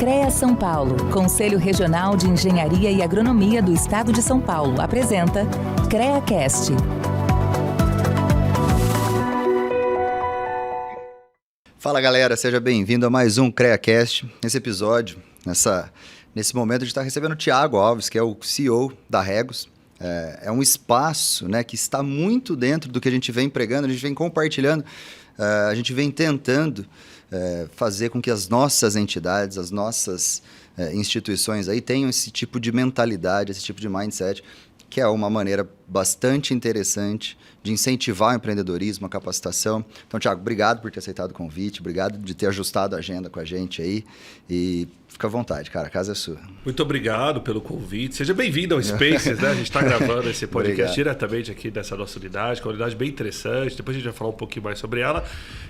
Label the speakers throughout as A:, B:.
A: CREA São Paulo, Conselho Regional de Engenharia e Agronomia do Estado de São Paulo, apresenta CREAcast.
B: Fala galera, seja bem-vindo a mais um CREAcast. Nesse episódio, nesse momento, a gente está recebendo o Thiago Alves, que é o CEO da Regos. É um espaço, né, que está muito dentro do que a gente vem pregando, a gente vem compartilhando, a gente vem tentando fazer com que as nossas entidades, as nossas instituições aí tenham esse tipo de mentalidade, esse tipo de mindset, que é uma maneira bastante interessante de incentivar o empreendedorismo, a capacitação. Então, Thiago, obrigado por ter aceitado o convite, obrigado de ter ajustado a agenda com a gente aí e fica à vontade, cara, a casa é sua.
C: Muito obrigado pelo convite. Seja bem-vindo ao Spaces, né? A gente está gravando esse podcast diretamente aqui dessa nossa unidade, que é uma unidade bem interessante. Depois a gente vai falar um pouquinho mais sobre ela.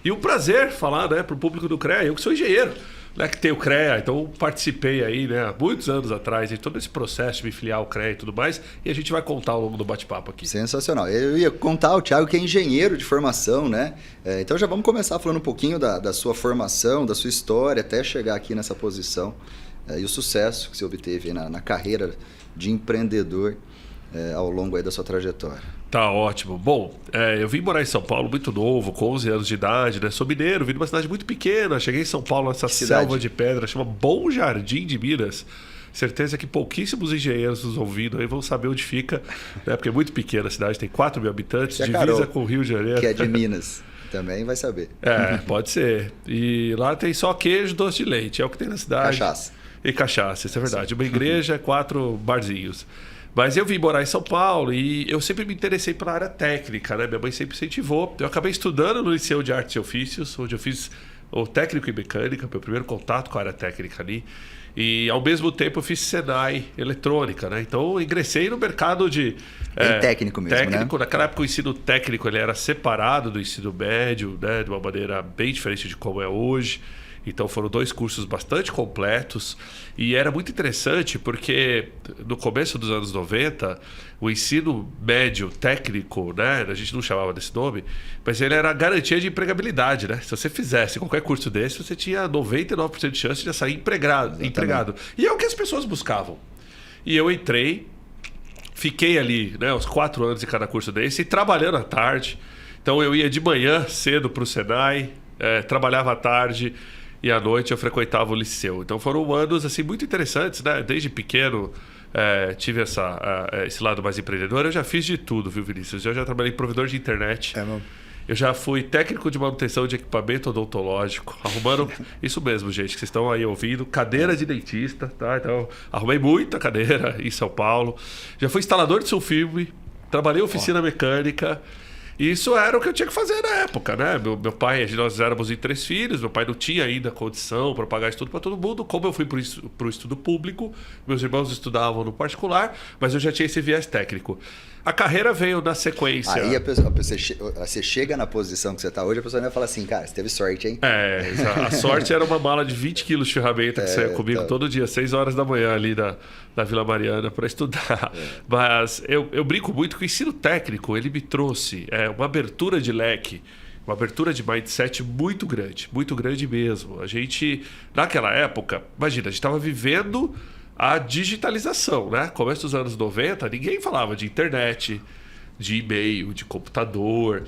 C: E um prazer falar, né, para o público do CREA. Eu que sou engenheiro, né, que tem o CREA, então participei aí, né, há muitos anos atrás de todo esse processo de me filiar ao CREA e tudo mais. E a gente vai contar ao longo do bate-papo aqui.
B: Sensacional. Eu ia contar o Thiago, que é engenheiro de formação, né? Então já vamos começar falando um pouquinho da sua formação, da sua história, até chegar aqui nessa posição. E o sucesso que você obteve na carreira de empreendedor ao longo aí da sua trajetória.
C: Tá ótimo. Bom, eu vim morar em São Paulo muito novo, com 11 anos de idade, né? Sou mineiro, vim de uma cidade muito pequena. Cheguei em São Paulo, nessa selva de pedra, chama Bom Jardim de Minas. Certeza que pouquíssimos engenheiros nos ouvindo aí vão saber onde fica, né? Porque é muito pequena a cidade, tem 4 mil habitantes, divisa Carol, com o Rio de Janeiro.
B: Que é de Minas. Também vai saber.
C: Pode ser. E lá tem só queijo, doce de leite, é o que tem na cidade.
B: Cachaça.
C: E cachaça, isso é verdade. Uma igreja, 4 barzinhos. Mas eu vim morar em São Paulo e eu sempre me interessei pela área técnica, né? Minha mãe sempre incentivou. Eu acabei estudando no Liceu de Artes e Ofícios, onde eu fiz o técnico em mecânica, meu primeiro contato com a área técnica ali. E ao mesmo tempo eu fiz Senai eletrônica, né? Então eu ingressei no mercado de...
B: técnico mesmo,
C: técnico,
B: né?
C: Naquela época o ensino técnico ele era separado do ensino médio, né? De uma maneira bem diferente de como é hoje. Então foram 2 cursos bastante completos e era muito interessante porque no começo dos anos 90, o ensino médio técnico, né, a gente não chamava desse nome, mas ele era a garantia de empregabilidade, né? Se você fizesse qualquer curso desse, você tinha 99% de chance de sair empregado. E é o que as pessoas buscavam. E eu entrei, fiquei ali, né, uns 4 anos em cada curso desse e trabalhando à tarde. Então eu ia de manhã cedo para o Senai, trabalhava à tarde, e à noite eu frequentava o liceu. Então foram anos assim, muito interessantes, né? Desde pequeno tive esse lado mais empreendedor. Eu já fiz de tudo, viu, Vinícius? Eu já trabalhei em provedor de internet. Eu já fui técnico de manutenção de equipamento odontológico. Arrumando, isso mesmo, gente, que vocês estão aí ouvindo, cadeira de dentista, tá? Então, arrumei muita cadeira em São Paulo. Já fui instalador de sulfilme, trabalhei em oficina mecânica. E isso era o que eu tinha que fazer na época, né? Meu pai, nós éramos em 3 filhos, meu pai não tinha ainda condição para pagar estudo para todo mundo. Como eu fui para o estudo público, meus irmãos estudavam no particular, mas eu já tinha esse viés técnico. A carreira veio na sequência.
B: Aí você chega na posição que você está hoje, a pessoa vai falar assim, cara, você teve sorte, hein?
C: A sorte era uma mala de 20 quilos de ferramenta que saía comigo todo dia, 6 horas da manhã ali da Vila Mariana para estudar. Mas eu brinco muito que o ensino técnico, ele me trouxe uma abertura de leque, uma abertura de mindset muito grande mesmo. A gente, naquela época, imagina, a gente estava vivendo a digitalização, né? Começo dos anos 90, ninguém falava de internet, de e-mail, de computador.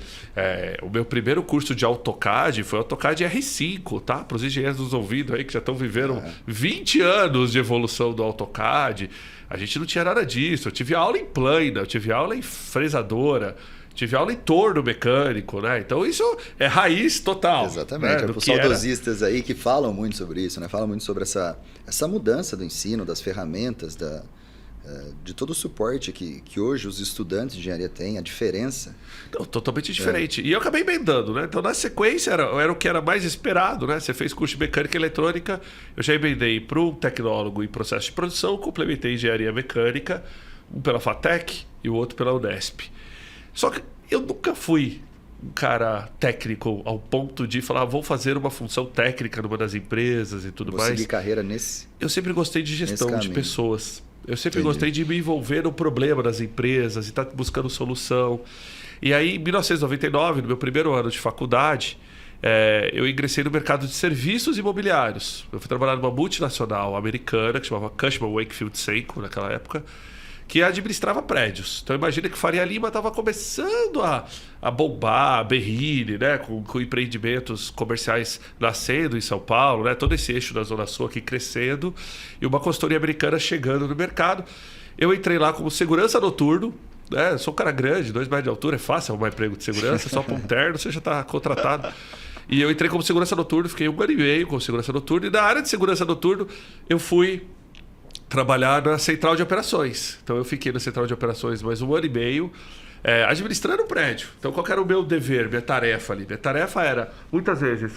C: O meu primeiro curso de AutoCAD foi AutoCAD R5, tá? Para os engenheiros nos ouvindo aí que já estão vivendo 20 anos de evolução do AutoCAD. A gente não tinha nada disso. Eu tive aula em plana, eu tive aula em fresadora, tive aula em torno mecânico, né? Então isso é raiz total.
B: Exatamente. Os saudosistas aí que falam muito sobre isso, né? Falam muito sobre essa mudança do ensino, das ferramentas, de todo o suporte que hoje os estudantes de engenharia têm, a diferença.
C: Não, totalmente diferente. E eu acabei emendando, né? Então, na sequência, era o que era mais esperado, né? Você fez curso de mecânica e eletrônica, eu já emendei para um tecnólogo em processo de produção, complementei engenharia mecânica, um pela FATEC e o outro pela Unesp. Só que eu nunca fui um cara técnico ao ponto de falar, vou fazer uma função técnica numa das empresas e tudo mais.
B: Vou seguir carreira nesse...
C: Eu sempre gostei de gestão de pessoas. Eu sempre gostei de me envolver no problema das empresas e estar buscando solução. E aí, em 1999, no meu primeiro ano de faculdade, eu ingressei no mercado de serviços imobiliários. Eu fui trabalhar numa multinacional americana que chamava Cushman Wakefield Seiko naquela época, que administrava prédios. Então imagina que Faria Lima estava começando a bombar, a Berrini, né? com empreendimentos comerciais nascendo em São Paulo, né? Todo esse eixo da Zona Sul aqui crescendo, e uma consultoria americana chegando no mercado. Eu entrei lá como segurança noturno, né? Sou um cara grande, 2 metros de altura, é fácil arrumar emprego de segurança, só para um terno, você já está contratado. E eu entrei como segurança noturno, fiquei 1 ano e meio como segurança noturno, e na área de segurança noturno eu fui trabalhar na central de operações. Então eu fiquei na central de operações mais 1 ano e meio, administrando o prédio. Então qual era o meu dever, minha tarefa ali? Minha tarefa era, muitas vezes,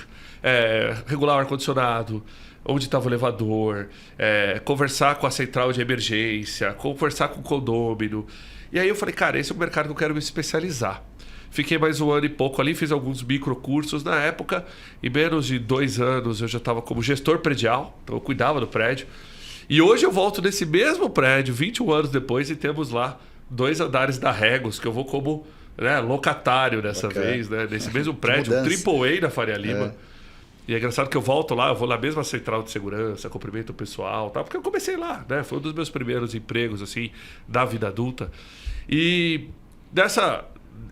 C: regular o ar-condicionado, onde estava o elevador, conversar com a central de emergência, conversar com o condômino. E aí eu falei, cara, esse é o mercado que eu quero me especializar. Fiquei mais 1 ano e pouco ali, fiz alguns microcursos na época. Em menos de 2 anos eu já estava como gestor predial, então eu cuidava do prédio. E hoje eu volto nesse mesmo prédio, 21 anos depois, e temos lá 2 andares da Regos, que eu vou como, né, locatário dessa vez, né, nesse mesmo prédio, AAA da Faria Lima. E é engraçado que eu volto lá, eu vou na mesma central de segurança, cumprimento o pessoal, tá? Porque eu comecei lá, né? Foi um dos meus primeiros empregos, assim, da vida adulta. E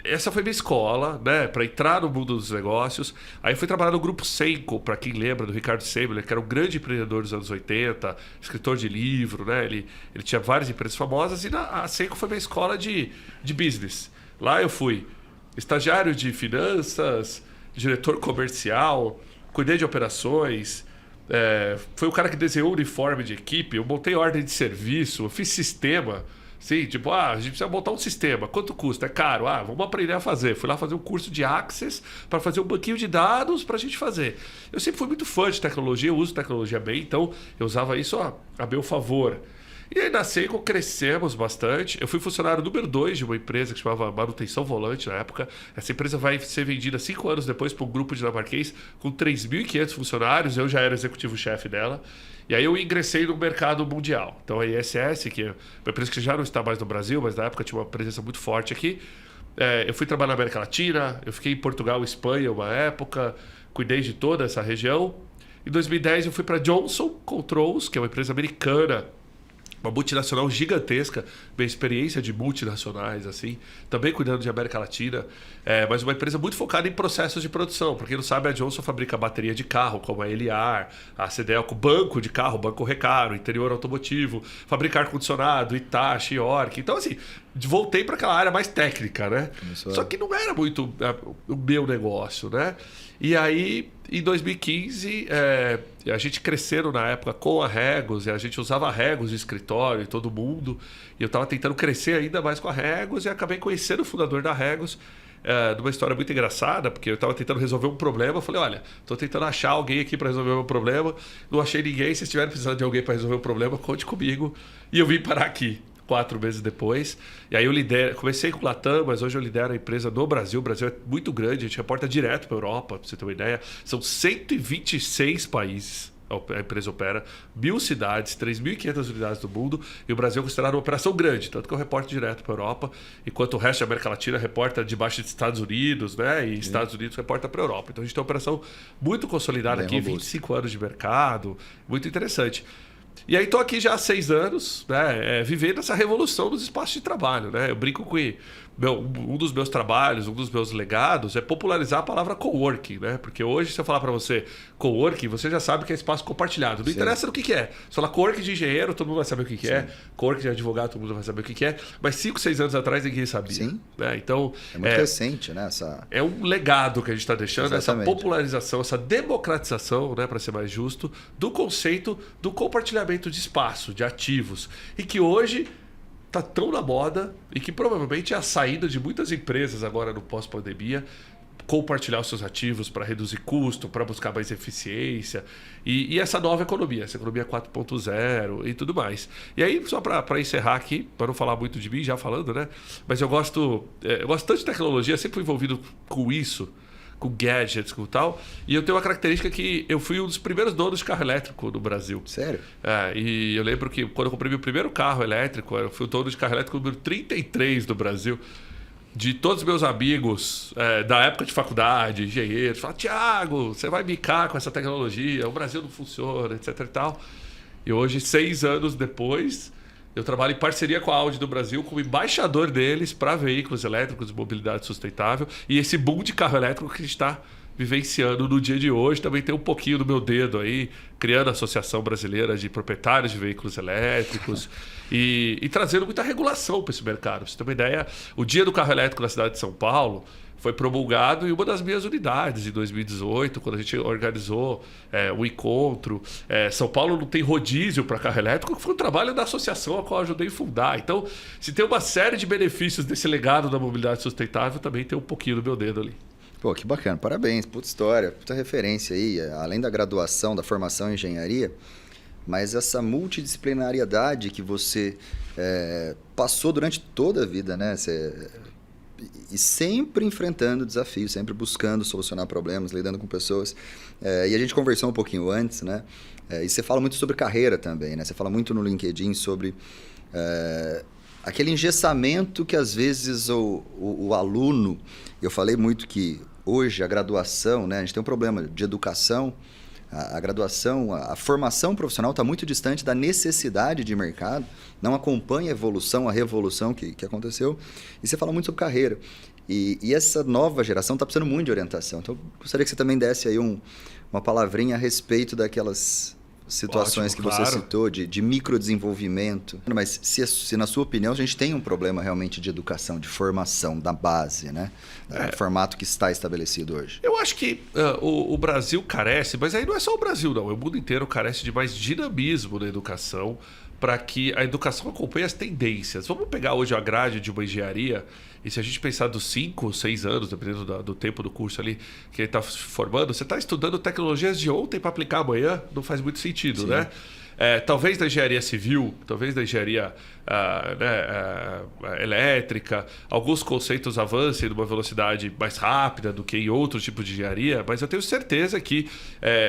C: essa foi minha escola, né? Para entrar no mundo dos negócios. Aí eu fui trabalhar no Grupo Seiko, para quem lembra do Ricardo Semler, que era um grande empreendedor dos anos 80, escritor de livro, né? Ele tinha várias empresas famosas, e a Seiko foi minha escola de business. Lá eu fui estagiário de finanças, diretor comercial, cuidei de operações, foi o cara que desenhou o uniforme de equipe, eu montei ordem de serviço, eu fiz sistema. Sim, tipo, a gente precisa montar um sistema. Quanto custa? É caro. Vamos aprender a fazer. Fui lá fazer um curso de Access para fazer um banquinho de dados para a gente fazer. Eu sempre fui muito fã de tecnologia, eu uso tecnologia bem, então eu usava isso a meu favor. E aí na Seiko crescemos bastante. Eu fui funcionário número 2 de uma empresa que chamava Manutenção Volante na época. Essa empresa vai ser vendida 5 anos depois para um grupo dinamarquês com 3.500 funcionários. Eu já era executivo-chefe dela. E aí eu ingressei no mercado mundial. Então a ISS, que é uma empresa que já não está mais no Brasil, mas na época tinha uma presença muito forte aqui. Eu fui trabalhar na América Latina, eu fiquei em Portugal e Espanha uma época, cuidei de toda essa região. Em 2010 eu fui para Johnson Controls, que é uma empresa americana, uma multinacional gigantesca, minha experiência de multinacionais, assim, também cuidando de América Latina, mas uma empresa muito focada em processos de produção. Para quem não sabe, a Johnson fabrica bateria de carro, como a Eliar, a Cedelco, banco de carro, Banco Recaro, interior automotivo, fabrica ar-condicionado, Hitachi, York. Então, assim, voltei para aquela área mais técnica, né? Só que não era muito o meu negócio, né? E aí, em 2015, a gente crescendo na época com a Regos, e a gente usava a Regos de escritório, todo mundo, e eu estava tentando crescer ainda mais com a Regos, e acabei conhecendo o fundador da Regos, numa história muito engraçada, porque eu estava tentando resolver um problema. Eu falei, olha, estou tentando achar alguém aqui para resolver o meu problema, não achei ninguém. Se estiverem precisando de alguém para resolver o problema, conte comigo. E eu vim parar aqui 4 meses depois. E aí eu comecei com o Latam, mas hoje eu lidero a empresa no Brasil. O Brasil é muito grande, a gente reporta direto para a Europa, para você ter uma ideia. São 126 países a empresa opera, 1.000 cidades, 3.500 unidades do mundo, e o Brasil é considerado uma operação grande, tanto que eu reporto direto para a Europa, enquanto o resto da América Latina reporta debaixo de Estados Unidos, né? E Estados Unidos reporta para a Europa. Então a gente tem uma operação muito consolidada aqui, 25 anos de mercado, muito interessante. E aí estou aqui já há 6 anos, né, vivendo essa revolução dos espaços de trabalho, né? Eu brinco que um dos meus trabalhos, um dos meus legados é popularizar a palavra coworking, né? Porque hoje, se eu falar para você coworking, você já sabe que é espaço compartilhado. Não interessa no que é. Se falar coworking de engenheiro, todo mundo vai saber o que é. Coworking de advogado, todo mundo vai saber o que é. Mas 5, 6 anos atrás ninguém sabia.
B: Sim.
C: Né? Então,
B: é muito recente, né?
C: É um legado que a gente está deixando,
B: Exatamente.
C: essa popularização, essa democratização, né, para ser mais justo, do conceito do compartilhamento de espaço, de ativos. E que hoje está tão na moda e que provavelmente é a saída de muitas empresas agora no pós-pandemia, compartilhar os seus ativos para reduzir custo, para buscar mais eficiência e essa nova economia, essa economia 4.0 e tudo mais. E aí, só para encerrar aqui, para não falar muito de mim, já falando, né? Mas eu gosto tanto de tecnologia, sempre fui envolvido com isso, com gadgets, com tal. E eu tenho uma característica que eu fui um dos primeiros donos de carro elétrico no Brasil.
B: Sério?
C: E eu lembro que quando eu comprei meu primeiro carro elétrico, eu fui o dono de carro elétrico número 33 do Brasil. de todos os meus amigos da época de faculdade, engenheiros, falam: Thiago, você vai bicar com essa tecnologia, o Brasil não funciona, etc e tal. E hoje, 6 anos depois, eu trabalho em parceria com a Audi do Brasil, como embaixador deles para veículos elétricos e mobilidade sustentável. E esse boom de carro elétrico que a gente está vivenciando no dia de hoje também tem um pouquinho do meu dedo aí, criando a Associação Brasileira de Proprietários de Veículos Elétricos e trazendo muita regulação para esse mercado. Pra você ter uma ideia, o Dia do Carro Elétrico na cidade de São Paulo foi promulgado em uma das minhas unidades em 2018, quando a gente organizou um encontro. São Paulo não tem rodízio para carro elétrico, que foi um trabalho da associação a qual eu ajudei a fundar. Então, se tem uma série de benefícios desse legado da mobilidade sustentável, também tem um pouquinho do meu dedo ali.
B: Pô, que bacana, parabéns, puta história, puta referência aí, além da graduação, da formação em engenharia, mas essa multidisciplinariedade que você passou durante toda a vida, né? E sempre enfrentando desafios, sempre buscando solucionar problemas, lidando com pessoas. E a gente conversou um pouquinho antes, né? E você fala muito sobre carreira também, né? Você fala muito no LinkedIn sobre aquele engessamento que às vezes o aluno... Eu falei muito que hoje a graduação, né? A gente tem um problema de educação. A graduação, a formação profissional está muito distante da necessidade de mercado, não acompanha a evolução, a revolução que aconteceu. E você fala muito sobre carreira. E essa nova geração está precisando muito de orientação. Então, eu gostaria que você também desse aí uma palavrinha a respeito daquelas situações que você citou, de microdesenvolvimento. Mas se na sua opinião a gente tem um problema realmente de educação, de formação da base, né? Do formato que está estabelecido hoje.
C: Eu acho que o Brasil carece, mas aí não é só o Brasil, não. O mundo inteiro carece de mais dinamismo na educação para que a educação acompanhe as tendências. Vamos pegar hoje a grade de uma engenharia e se a gente pensar dos 5 ou 6 anos, dependendo do tempo do curso ali que ele está se formando, você está estudando tecnologias de ontem para aplicar amanhã, não faz muito sentido, né? Talvez na engenharia civil, talvez na engenharia elétrica, alguns conceitos avancem numa velocidade mais rápida do que em outros tipos de engenharia, mas eu tenho certeza que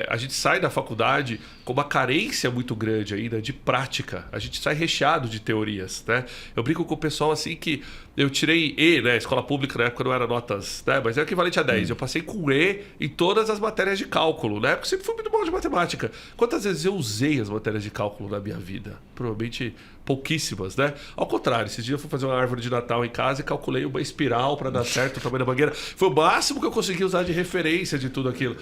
C: a gente sai da faculdade com uma carência muito grande ainda de prática. A gente sai recheado de teorias, né? Eu brinco com o pessoal assim que eu tirei E, né? Escola pública na época não era notas, né? Mas é equivalente a 10. Eu passei com E em todas as matérias de cálculo, né? Porque eu sempre fui muito bom de matemática. Quantas vezes eu usei as matérias de cálculo na minha vida? Provavelmente pouquíssimas, né? Ao contrário, esses dias eu fui fazer uma árvore de Natal em casa e calculei uma espiral para dar certo o tamanho da mangueira. Foi o máximo que eu consegui usar de referência de tudo aquilo.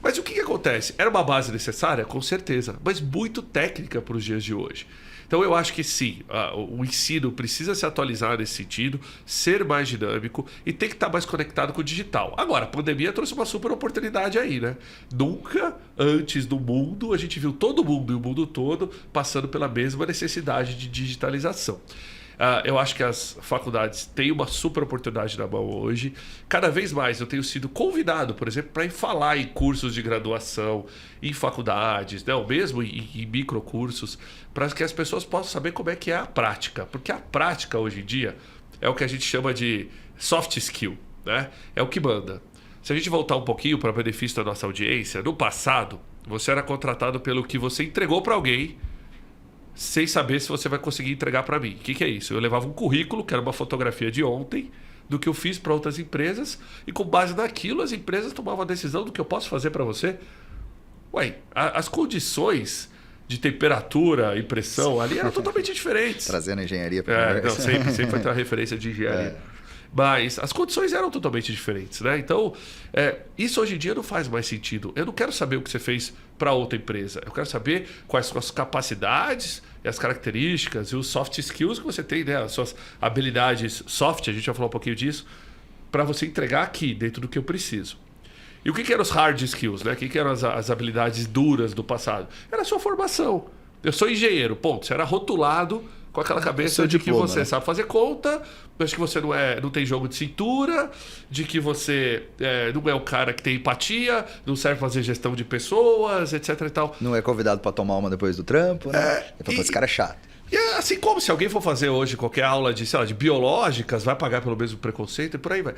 C: Mas o que acontece? Era uma base necessária? Com certeza, mas muito técnica para os dias de hoje. Então eu acho que sim, o ensino precisa se atualizar nesse sentido, ser mais dinâmico e tem que estar mais conectado com o digital. Agora, a pandemia trouxe uma super oportunidade aí, né? Nunca antes do mundo a gente viu todo mundo e o mundo todo passando pela mesma necessidade de digitalização. Eu acho que as faculdades têm uma super oportunidade na mão hoje. Cada vez mais eu tenho sido convidado, por exemplo, para ir falar em cursos de graduação, em faculdades, né? Ou mesmo em microcursos, para que as pessoas possam saber como é que é a prática. Porque a prática hoje em dia é o que a gente chama de soft skill, né? É o que manda. Se a gente voltar um pouquinho para benefício da nossa audiência, no passado, você era contratado pelo que você entregou para alguém, sem saber se você vai conseguir entregar para mim. O que é isso? Eu levava um currículo, que era uma fotografia de ontem, do que eu fiz para outras empresas, e com base naquilo as empresas tomavam a decisão do que eu posso fazer para você. Ué, as condições de temperatura e pressão ali eram totalmente diferentes.
B: Trazendo a engenharia para
C: não, sempre vai ter uma referência de engenharia. Mas as condições eram totalmente diferentes, né? Então, isso hoje em dia não faz mais sentido. Eu não quero saber o que você fez para outra empresa. Eu quero saber quais são as capacidades e as características e os soft skills que você tem, né? As suas habilidades soft, a gente vai falar um pouquinho disso, para você entregar aqui, dentro do que eu preciso. E o que eram os hard skills, né? O que eram as habilidades duras do passado? Era a sua formação. Eu sou engenheiro, ponto. Você era rotulado com aquela cabeça de diploma, que você sabe fazer conta, mas que você não tem jogo de cintura, de que você não é o cara que tem empatia, não serve fazer gestão de pessoas, etc e tal.
B: Não é convidado para tomar uma depois do trampo, né? Esse cara é chato.
C: E assim como se alguém for fazer hoje qualquer aula de, sei lá, de biológicas, vai pagar pelo mesmo preconceito e por aí vai.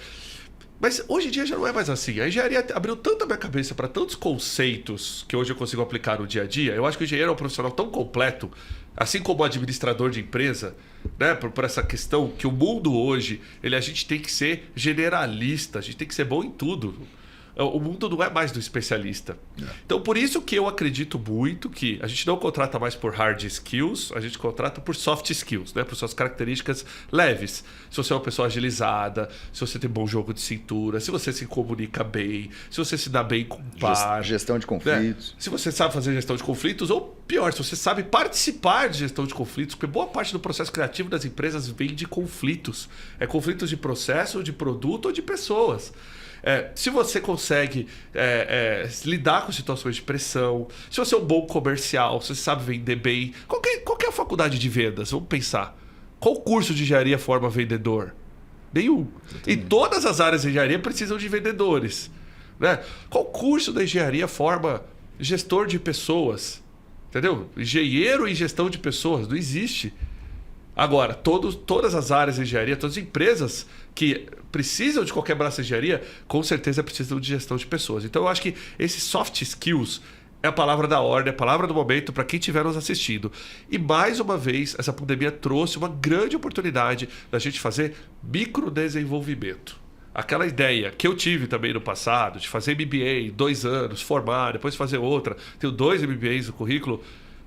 C: Mas hoje em dia já não é mais assim. A engenharia abriu tanto a minha cabeça para tantos conceitos que hoje eu consigo aplicar no dia a dia. Eu acho que o engenheiro é um profissional tão completo, assim como o administrador de empresa, né, por essa questão que o mundo hoje, a gente tem que ser generalista, a gente tem que ser bom em tudo. O mundo não é mais do especialista. Então, por isso que eu acredito muito que a gente não contrata mais por hard skills, a gente contrata por soft skills, né? Por suas características leves. Se você é uma pessoa agilizada, se você tem bom jogo de cintura, se você se comunica bem, se você se dá bem com o par.
B: Gestão de conflitos.
C: Né? Se você sabe fazer gestão de conflitos, ou pior, se você sabe participar de gestão de conflitos, porque boa parte do processo criativo das empresas vem de conflitos. É conflitos de processo, de produto ou de pessoas. Se você consegue lidar com situações de pressão, se você é um bom comercial, se você sabe vender bem. Qual que é a faculdade de vendas? Vamos pensar. Qual curso de engenharia forma vendedor? Nenhum. E todas as áreas de engenharia precisam de vendedores. Né? Qual curso da engenharia forma gestor de pessoas? Entendeu? Engenheiro em gestão de pessoas. Não existe. Agora, todas as áreas de engenharia, todas as empresas que precisam de qualquer braço de engenharia, com certeza precisam de gestão de pessoas. Então eu acho que esses soft skills é a palavra da ordem, a palavra do momento para quem estiver nos assistindo. E mais uma vez, essa pandemia trouxe uma grande oportunidade da gente fazer microdesenvolvimento. Aquela ideia que eu tive também no passado, de fazer MBA, 2 anos, formar, depois fazer outra, tenho 2 MBAs no currículo.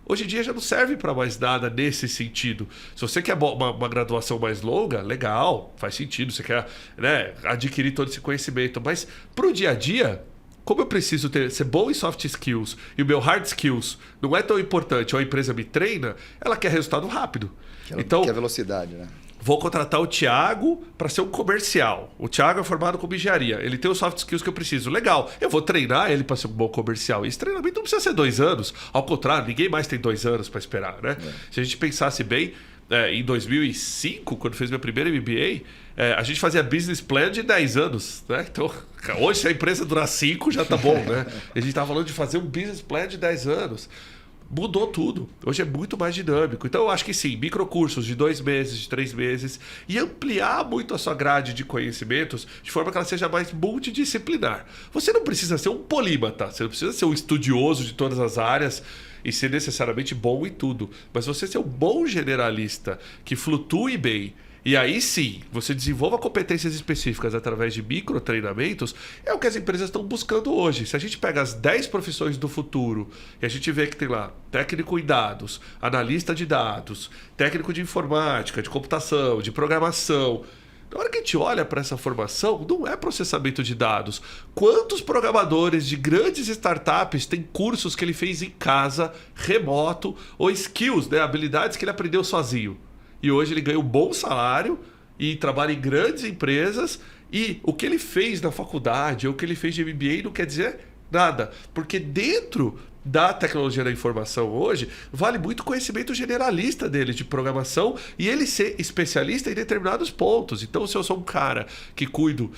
C: Hoje em dia já não serve para mais nada nesse sentido. Se você quer uma graduação mais longa, legal, faz sentido. Você quer, né, adquirir todo esse conhecimento. Mas para o dia a dia, como eu preciso ser bom em soft skills e o meu hard skills não é tão importante, ou a empresa me treina, ela quer resultado rápido.
B: Então, quer velocidade, né?
C: Vou contratar o Thiago para ser um comercial. O Thiago é formado com engenharia. Ele tem os soft skills que eu preciso. Legal. Eu vou treinar ele para ser um bom comercial. E esse treinamento não precisa ser 2 anos. Ao contrário, ninguém mais tem 2 anos para esperar, né? Se a gente pensasse bem, em 2005, quando fez meu primeiro MBA, a gente fazia business plan de 10 anos. Né? Então, hoje, se a empresa durar 5, já tá bom, né? A gente estava falando de fazer um business plan de 10 anos. Mudou tudo. Hoje é muito mais dinâmico. Então eu acho que sim, microcursos de 2 meses, de 3 meses e ampliar muito a sua grade de conhecimentos de forma que ela seja mais multidisciplinar. Você não precisa ser um polímata, você não precisa ser um estudioso de todas as áreas e ser necessariamente bom em tudo. Mas você ser um bom generalista que flutue bem. E aí sim, você desenvolva competências específicas através de microtreinamentos, é o que as empresas estão buscando hoje. Se a gente pega as 10 profissões do futuro e a gente vê que tem lá técnico em dados, analista de dados, técnico de informática, de computação, de programação. Na hora que a gente olha para essa formação, não é processamento de dados. Quantos programadores de grandes startups têm cursos que ele fez em casa, remoto, ou skills, né, habilidades que ele aprendeu sozinho? E hoje ele ganha um bom salário e trabalha em grandes empresas. E o que ele fez na faculdade ou o que ele fez de MBA não quer dizer nada. Porque dentro da tecnologia da informação hoje, vale muito o conhecimento generalista dele de programação e ele ser especialista em determinados pontos. Então, se eu sou um cara que cuido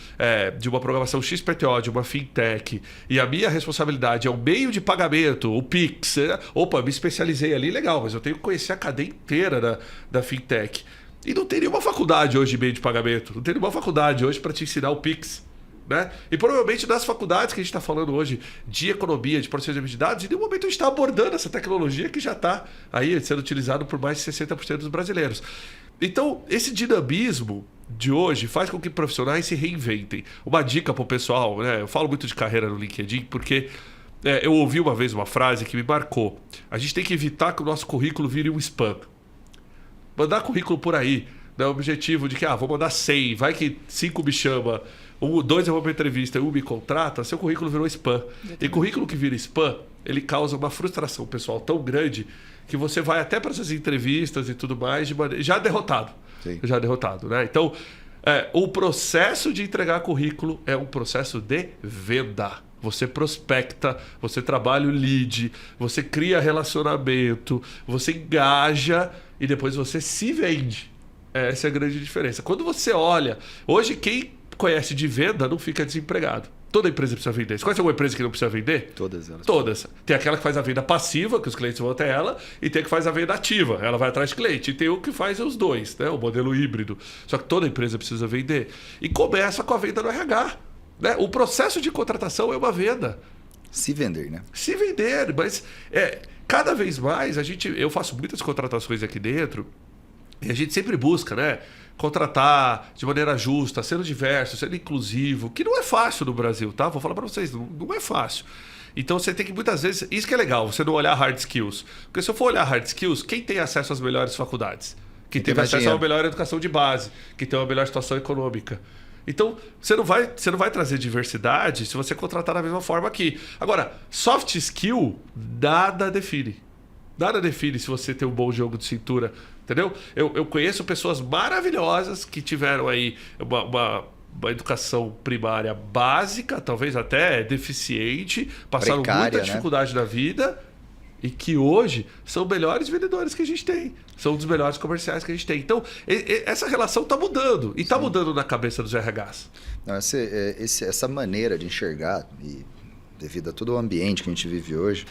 C: de uma programação XPTO, de uma fintech, e a minha responsabilidade é o meio de pagamento, o Pix, opa, me especializei ali, legal, mas eu tenho que conhecer a cadeia inteira da fintech. E não tem nenhuma faculdade hoje de meio de pagamento, não tem nenhuma faculdade hoje para te ensinar o Pix. Né? E provavelmente nas faculdades que a gente está falando hoje de economia, de processamento de dados, em nenhum momento a gente está abordando essa tecnologia que já está aí sendo utilizada por mais de 60% dos brasileiros. Então, esse dinamismo de hoje faz com que profissionais se reinventem. Uma dica para o pessoal, né? Eu falo muito de carreira no LinkedIn porque eu ouvi uma vez uma frase que me marcou. A gente tem que evitar que o nosso currículo vire um spam. Mandar currículo por aí, né? O objetivo de que vou mandar 100, vai que 5 me chama, 2 eu vou para entrevista e 1 me contrata, seu currículo virou spam. E currículo que vira spam, ele causa uma frustração pessoal tão grande que você vai até para essas entrevistas e tudo mais já derrotado. Sim. Já derrotado, né? Então, o processo de entregar currículo é um processo de venda. Você prospecta, você trabalha o lead, você cria relacionamento, você engaja e depois você se vende. Essa é a grande diferença. Quando você olha, hoje quem conhece de venda não fica desempregado. Toda empresa precisa vender. Você conhece alguma empresa que não precisa vender?
B: Todas elas.
C: Todas. Tem aquela que faz a venda passiva, que os clientes vão até ela, e tem a que faz a venda ativa, ela vai atrás de cliente. E tem o que faz os dois, né? O modelo híbrido. Só que toda empresa precisa vender. E começa com a venda no RH. Né? O processo de contratação é uma venda.
B: Se vender, né?
C: Se vender, mas cada vez mais eu faço muitas contratações aqui dentro. E a gente sempre busca, né? Contratar de maneira justa, sendo diverso, sendo inclusivo, que não é fácil no Brasil, tá? Vou falar para vocês, não é fácil. Então você tem que muitas vezes, isso que é legal, você não olhar hard skills. Porque se eu for olhar hard skills, quem tem acesso às melhores faculdades? Quem teve acesso a uma melhor educação de base, que tem uma melhor situação econômica. Então, você não vai trazer diversidade se você contratar da mesma forma aqui. Agora, soft skill, nada define. Nada define se você tem um bom jogo de cintura, entendeu? Eu conheço pessoas maravilhosas que tiveram aí uma educação primária básica, talvez até deficiente, passaram muita dificuldade na vida e que hoje são melhores vendedores que a gente tem. São dos melhores comerciais que a gente tem. Então, essa relação está mudando. E está mudando na cabeça dos RHs.
B: Não, essa maneira de enxergar, e devido a todo o ambiente que a gente vive hoje,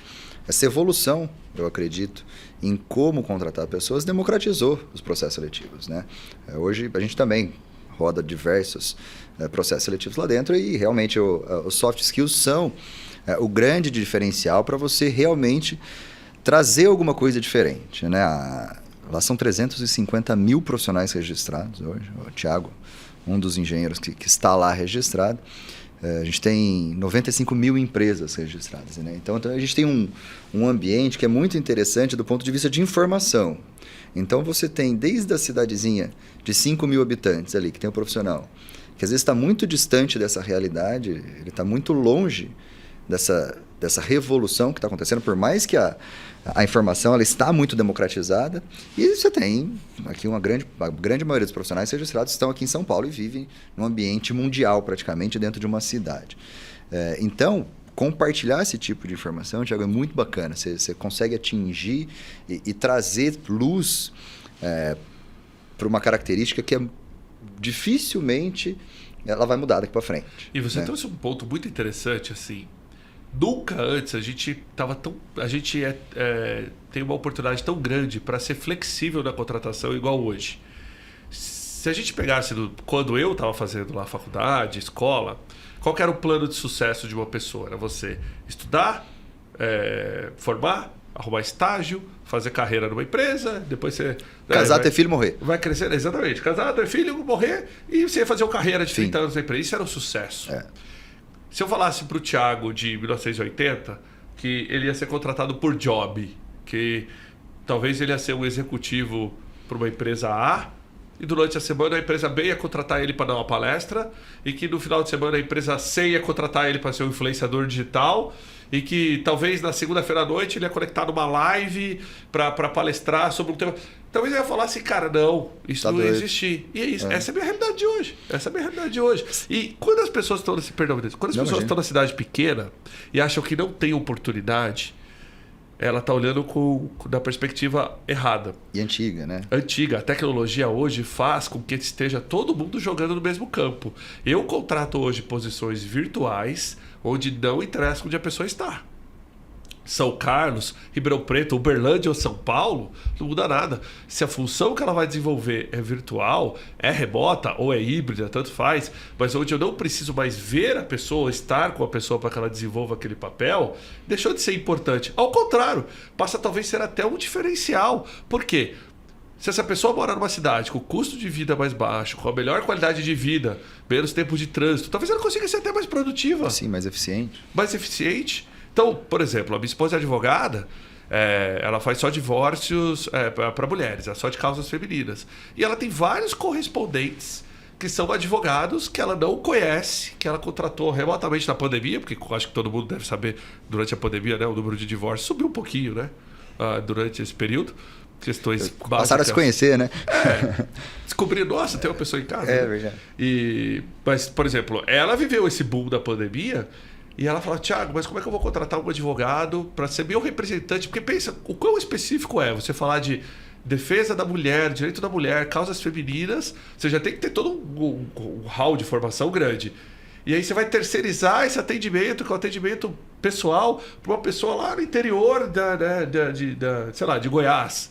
B: essa evolução, eu acredito, em como contratar pessoas, democratizou os processos seletivos, né? Hoje a gente também roda diversos processos seletivos lá dentro e realmente os soft skills são o grande diferencial para você realmente trazer alguma coisa diferente, né? Lá são 350 mil profissionais registrados hoje. O Thiago, um dos engenheiros que está lá registrado. A gente tem 95 mil empresas registradas, né? Então a gente tem um ambiente que é muito interessante do ponto de vista de informação. Então você tem desde a cidadezinha de 5 mil habitantes ali, que tem um profissional, que às vezes está muito distante dessa realidade, ele está muito longe dessa revolução que está acontecendo, por mais que a informação ela está muito democratizada, e você tem aqui a grande maioria dos profissionais registrados estão aqui em São Paulo e vivem num ambiente mundial praticamente dentro de uma cidade. Então, compartilhar esse tipo de informação, Thiago, é muito bacana. Você consegue atingir e trazer luz para uma característica que dificilmente ela vai mudar daqui para frente.
C: E você trouxe um ponto muito interessante, assim. Nunca antes a gente tem uma oportunidade tão grande para ser flexível na contratação igual hoje. Se a gente pegasse quando eu estava fazendo lá faculdade, escola, qual que era o plano de sucesso de uma pessoa? Era você estudar, formar, arrumar estágio, fazer carreira numa empresa, depois você...
B: Casar, ter filho e morrer.
C: Vai crescer, exatamente. Casar, ter filho, morrer e você ia fazer uma carreira de 30 anos na empresa. Isso era um sucesso. Se eu falasse para o Thiago de 1980 que ele ia ser contratado por job, que talvez ele ia ser um executivo para uma empresa A e durante a semana a empresa B ia contratar ele para dar uma palestra e que no final de semana a empresa C ia contratar ele para ser um influenciador digital e que talvez na segunda-feira à noite ele ia conectar numa live para palestrar sobre um tema. Talvez eu ia falar assim, cara, não, isso não ia existir. E é isso. Essa é a minha realidade de hoje. E quando as pessoas estão estão na cidade pequena e acham que não tem oportunidade, ela está olhando da perspectiva errada.
B: E antiga, né?
C: Antiga. A tecnologia hoje faz com que esteja todo mundo jogando no mesmo campo. Eu contrato hoje posições virtuais onde não interessa onde a pessoa está. São Carlos, Ribeirão Preto, Uberlândia ou São Paulo, não muda nada. Se a função que ela vai desenvolver é virtual, é remota ou é híbrida, tanto faz, mas onde eu não preciso mais ver a pessoa, estar com a pessoa para que ela desenvolva aquele papel, deixou de ser importante. Ao contrário, passa talvez ser até um diferencial. Por quê? Se essa pessoa mora numa cidade com custo de vida mais baixo, com a melhor qualidade de vida, menos tempo de trânsito, talvez ela consiga ser até mais produtiva.
B: Sim, mais eficiente.
C: Mais eficiente. Então, por exemplo, a minha esposa é advogada, ela faz só divórcios para mulheres, só de causas femininas. E ela tem vários correspondentes que são advogados que ela não conhece, que ela contratou remotamente na pandemia, porque eu acho que todo mundo deve saber, durante a pandemia, né, o número de divórcios subiu um pouquinho, né, durante esse período. Questões básicas.
B: Passaram a se conhecer, né?
C: Descobrir, nossa, tem uma pessoa em casa.
B: Verdade.
C: Mas, por exemplo, ela viveu esse boom da pandemia. E ela fala, Thiago, mas como é que eu vou contratar um advogado para ser meu representante? Porque pensa, o quão específico é você falar de defesa da mulher, direito da mulher, causas femininas, você já tem que ter todo um hall de formação grande. E aí você vai terceirizar esse atendimento, que é um atendimento pessoal, para uma pessoa lá no interior sei lá, de Goiás.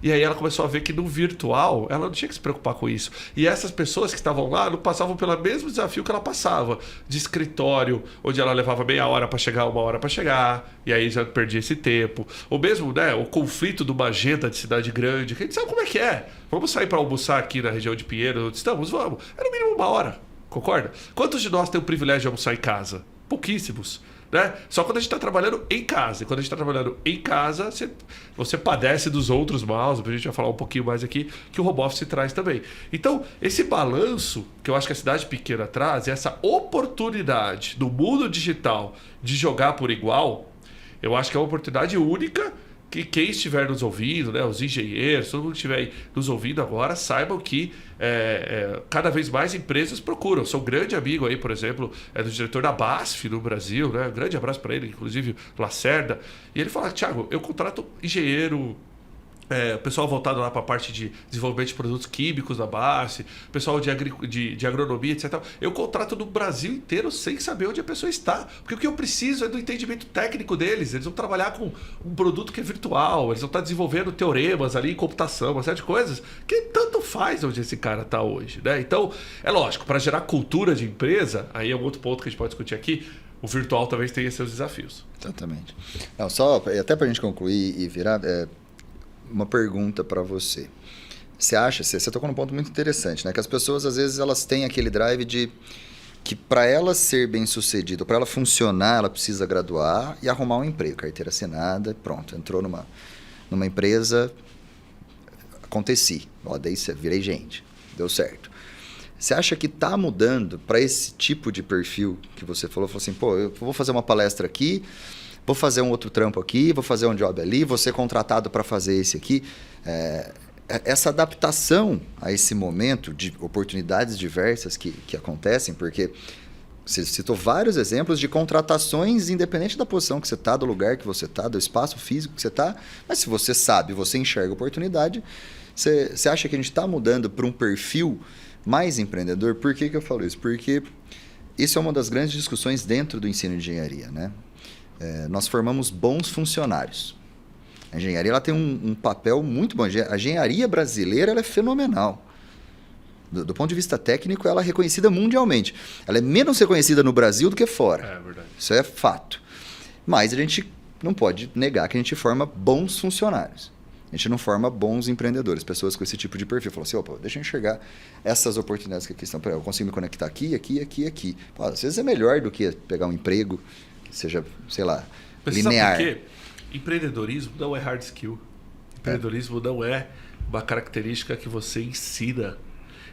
C: E aí ela começou a ver que no virtual ela não tinha que se preocupar com isso. E essas pessoas que estavam lá não passavam pelo mesmo desafio que ela passava. De escritório, onde ela levava meia hora para chegar, 1 hora para chegar, e aí já perdia esse tempo. Ou mesmo, né, o conflito de uma agenda de cidade grande, que a gente sabe como é que é. Vamos sair para almoçar aqui na região de Pinheiro, onde estamos? Vamos. É no mínimo 1 hora, concorda? Quantos de nós têm o privilégio de almoçar em casa? Pouquíssimos. Né? Só quando a gente está trabalhando em casa. E quando a gente está trabalhando em casa, você padece dos outros maus. A gente vai falar um pouquinho mais aqui, que o home office traz também. Então, esse balanço que eu acho que a cidade pequena traz, essa oportunidade do mundo digital de jogar por igual, eu acho que é uma oportunidade única que quem estiver nos ouvindo, né, os engenheiros, todo mundo que estiver nos ouvindo agora, saibam que cada vez mais empresas procuram. Eu sou um grande amigo aí, por exemplo, do diretor da BASF no Brasil, né? Um grande abraço para ele, inclusive Lacerda. E ele fala, Thiago, eu contrato engenheiro, pessoal voltado lá para a parte de desenvolvimento de produtos químicos da base, pessoal de agronomia, etc. Eu contrato no Brasil inteiro sem saber onde a pessoa está. Porque o que eu preciso é do entendimento técnico deles. Eles vão trabalhar com um produto que é virtual, eles vão estar desenvolvendo teoremas ali em computação, uma série de coisas que tanto faz onde esse cara está hoje. Né? Então, é lógico, para gerar cultura de empresa, aí é um outro ponto que a gente pode discutir aqui, o virtual talvez tenha seus desafios.
B: Exatamente. Não, só até para a gente concluir e virar... uma pergunta para você. Você acha, você tocou num ponto muito interessante, né? Que as pessoas, às vezes, elas têm aquele drive de que para ela ser bem-sucedida, para ela funcionar, ela precisa graduar e arrumar um emprego, carteira assinada, pronto, entrou numa empresa, aconteci, virei gente, deu certo. Você acha que está mudando para esse tipo de perfil que você falou assim, pô, eu vou fazer uma palestra aqui, vou fazer um outro trampo aqui, vou fazer um job ali, vou ser contratado para fazer esse aqui. Essa adaptação a esse momento de oportunidades diversas que acontecem, porque você citou vários exemplos de contratações independente da posição que você está, do lugar que você está, do espaço físico que você está, mas se você sabe, você enxerga a oportunidade, você acha que a gente está mudando para um perfil mais empreendedor? Por que eu falo isso? Porque isso é uma das grandes discussões dentro do ensino de engenharia, né? Nós formamos bons funcionários. A engenharia ela tem um papel muito bom. A engenharia brasileira ela é fenomenal. Do ponto de vista técnico, ela é reconhecida mundialmente. Ela é menos reconhecida no Brasil do que fora.
C: É verdade.
B: Isso é fato. Mas a gente não pode negar que a gente forma bons funcionários. A gente não forma bons empreendedores, pessoas com esse tipo de perfil. Falou assim, opa, deixa eu enxergar essas oportunidades que aqui estão. Eu consigo me conectar aqui, aqui, aqui, aqui. Pô, às vezes é melhor do que pegar um emprego que seja, sei lá,
C: mas
B: linear.
C: Sabe por quê? Empreendedorismo não é hard skill. Empreendedorismo não é uma característica que você ensina.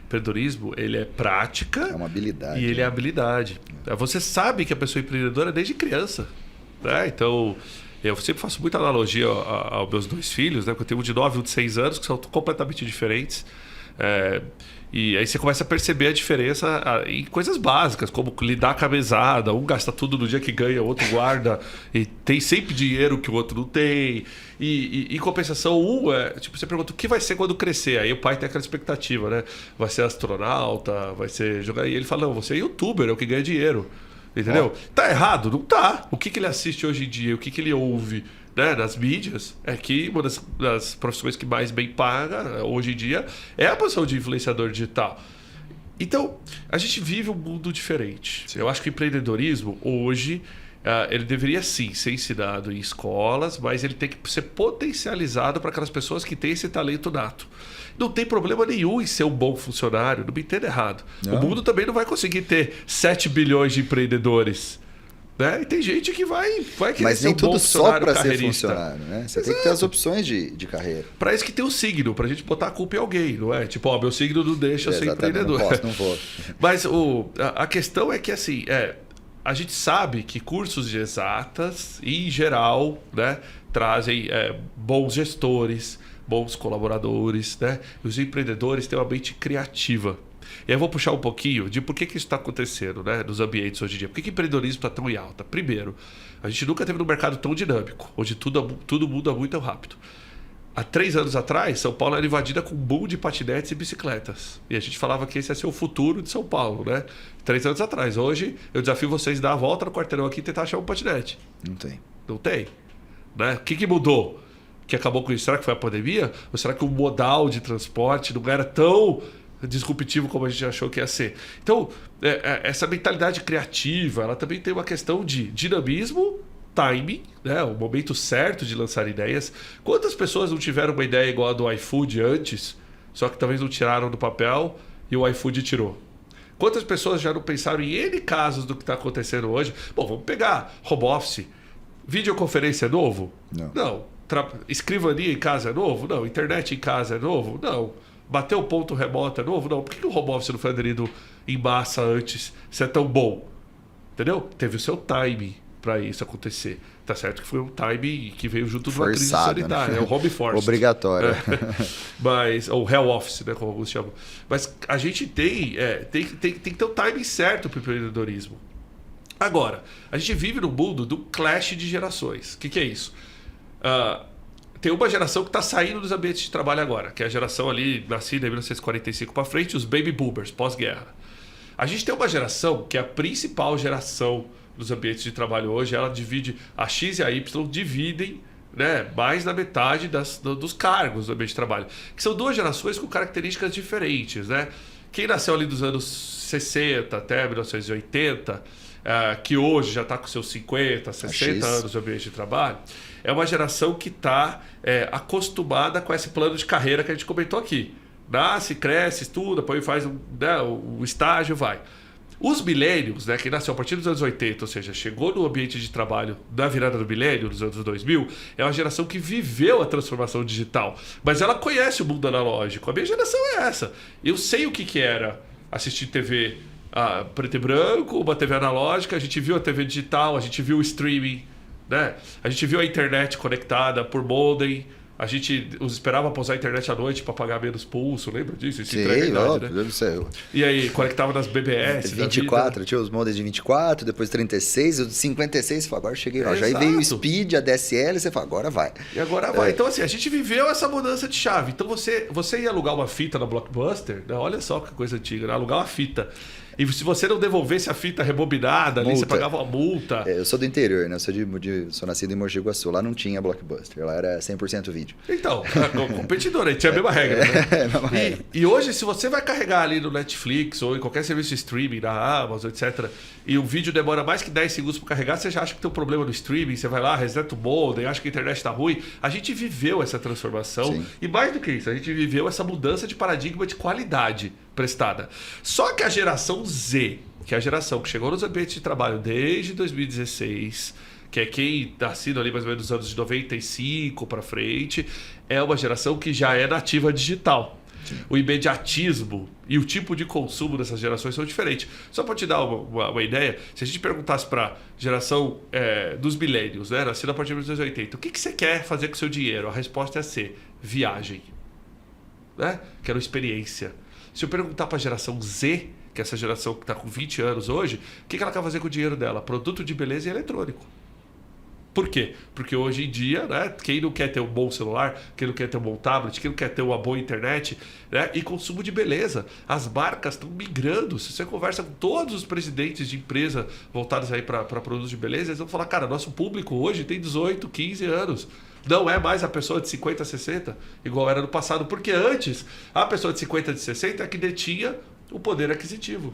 C: Empreendedorismo, ele é prática.
B: É uma habilidade.
C: E ele é habilidade. Você sabe que a pessoa é empreendedora desde criança. Né? Então, eu sempre faço muita analogia aos meus 2 filhos, né? Porque eu tenho um de 9 e um de 6 anos, que são completamente diferentes. E aí você começa a perceber a diferença em coisas básicas, como lidar com a mesada. Um gasta tudo no dia que ganha, o outro guarda. E tem sempre dinheiro que o outro não tem. E em compensação, você pergunta o que vai ser quando crescer. Aí o pai tem aquela expectativa, né? Vai ser astronauta, vai ser jogar. E ele fala, não, você é youtuber, é o que ganha dinheiro. Entendeu? Tá errado? Não tá. O que ele assiste hoje em dia, o que ele ouve, né, nas mídias, é que uma das profissões que mais bem paga hoje em dia é a posição de influenciador digital. Então, a gente vive um mundo diferente. Sim. Eu acho que o empreendedorismo, hoje, ele deveria sim ser ensinado em escolas, mas ele tem que ser potencializado para aquelas pessoas que têm esse talento nato. Não tem problema nenhum em ser um bom funcionário, não me entenda errado. Não. O mundo também não vai conseguir ter 7 bilhões de empreendedores. Né? E tem gente que vai querer
B: mas
C: ser
B: nem
C: um
B: tudo
C: bom
B: só para ser
C: carreirista.
B: Funcionário, né? Você tem que ter as opções de carreira.
C: Para isso que tem o signo, para a gente botar a culpa em alguém, não é? Tipo, meu signo não deixa eu ser empreendedor.
B: Não vou.
C: Mas a questão é que assim, a gente sabe que cursos de exatas, em geral, né, trazem bons gestores, bons colaboradores, né? Os empreendedores têm uma mente criativa. E aí eu vou puxar um pouquinho de por que isso está acontecendo, né, nos ambientes hoje em dia. Por que o empreendedorismo está tão em alta? Primeiro, a gente nunca teve um mercado tão dinâmico, onde tudo muda muito rápido. Há 3 anos atrás, São Paulo era invadida com um boom de patinetes e bicicletas. E a gente falava que esse ia ser o futuro de São Paulo, né? 3 anos atrás. Hoje, eu desafio vocês a dar a volta no quarteirão aqui e tentar achar um patinete.
B: Não tem.
C: Não tem. Né? O que mudou? que acabou com isso? Será que foi a pandemia? Ou será que o modal de transporte não era tão disruptivo como a gente achou que ia ser? Então, essa mentalidade criativa, ela também tem uma questão de dinamismo, timing, né? O momento certo de lançar ideias. Quantas pessoas não tiveram uma ideia igual a do iFood antes, só que talvez não tiraram do papel e o iFood tirou? Quantas pessoas já não pensaram em N casos do que está acontecendo hoje? Bom, vamos pegar home office. Videoconferência é novo? Não. Escrivania em casa é novo? Não. Internet em casa é novo? Não. Bater o ponto remoto é novo? Não. Por que o home office não foi aderido em massa antes, se é tão bom? Entendeu? Teve o seu timing para isso acontecer. Tá certo que foi um timing que veio junto de uma crise sanitária.
B: Né?
C: É o home force.
B: Obrigatório.
C: Mas, ou hell office, né, como alguns chamam. Mas a gente tem que ter o timing certo para o empreendedorismo. Agora, a gente vive no mundo do clash de gerações. O que é isso? Tem uma geração que está saindo dos ambientes de trabalho agora, que é a geração ali nascida em 1945 para frente, os baby boomers, pós-guerra. A gente tem uma geração que é a principal geração dos ambientes de trabalho hoje. Ela divide, a X e a Y dividem, né, mais da metade dos cargos do ambiente de trabalho, que são duas gerações com características diferentes, né? Quem nasceu ali dos anos 60 até 1980, que hoje já está com seus 50, 60 anos no ambiente de trabalho, é uma geração que está acostumada com esse plano de carreira que a gente comentou aqui. Nasce, cresce, estuda, depois faz o estágio, vai. Os milênios, né, que nasceu a partir dos anos 80, ou seja, chegou no ambiente de trabalho da virada do milênio, dos anos 2000, é uma geração que viveu a transformação digital. Mas ela conhece o mundo analógico. A minha geração é essa. Eu sei o que era assistir TV preto e branco, uma TV analógica, a gente viu a TV digital, a gente viu o streaming, né? A gente viu a internet conectada por modem. A gente esperava pausar a internet à noite para pagar menos pulso, lembra disso? Isso
B: sim, óbvio, né?
C: E aí, conectava nas BBS.
B: 24, tinha os modems de 24, depois 36, o de 56, você fala, agora cheguei lá. Já veio o Speed, a DSL, você fala, agora vai.
C: E agora vai. Então, assim, a gente viveu essa mudança de chave. Então, você ia alugar uma fita na Blockbuster, né? Olha só que coisa antiga, né? Alugar uma fita. E se você não devolvesse a fita rebobinada, ali, você pagava uma multa.
B: Eu sou do interior, né? Eu sou nascido em Mogi Guaçu. Lá não tinha Blockbuster, lá era 100% vídeo.
C: Então, competidor, aí tinha a mesma regra, né? E hoje, se você vai carregar ali no Netflix ou em qualquer serviço de streaming, na Amazon, etc., e o vídeo demora mais que 10 segundos para carregar, você já acha que tem um problema no streaming, você vai lá, reseta o modem, acha que a internet está ruim. A gente viveu essa transformação. Sim. E mais do que isso, a gente viveu essa mudança de paradigma de qualidade prestada. Só que a geração Z, que é a geração que chegou nos ambientes de trabalho desde 2016, que é quem nascido ali mais ou menos nos anos de 95 para frente, é uma geração que já é nativa digital. Sim. O imediatismo e o tipo de consumo dessas gerações são diferentes. Só para te dar uma ideia, se a gente perguntasse para a geração dos milênios, né, nascida a partir de 1980, o que você quer fazer com o seu dinheiro? A resposta é ser viagem. Né? Quero experiência. Se eu perguntar para a geração Z, que é essa geração que está com 20 anos hoje, o que ela quer fazer com o dinheiro dela? Produto de beleza e eletrônico. Por quê? Porque hoje em dia, né, quem não quer ter um bom celular, quem não quer ter um bom tablet, quem não quer ter uma boa internet, né, e consumo de beleza. As marcas estão migrando. Se você conversa com todos os presidentes de empresa voltados aí para produtos de beleza, eles vão falar, cara, nosso público hoje tem 18, 15 anos. Não é mais a pessoa de 50, 60, igual era no passado. Porque antes, a pessoa de 50, de 60 é que detinha o poder aquisitivo.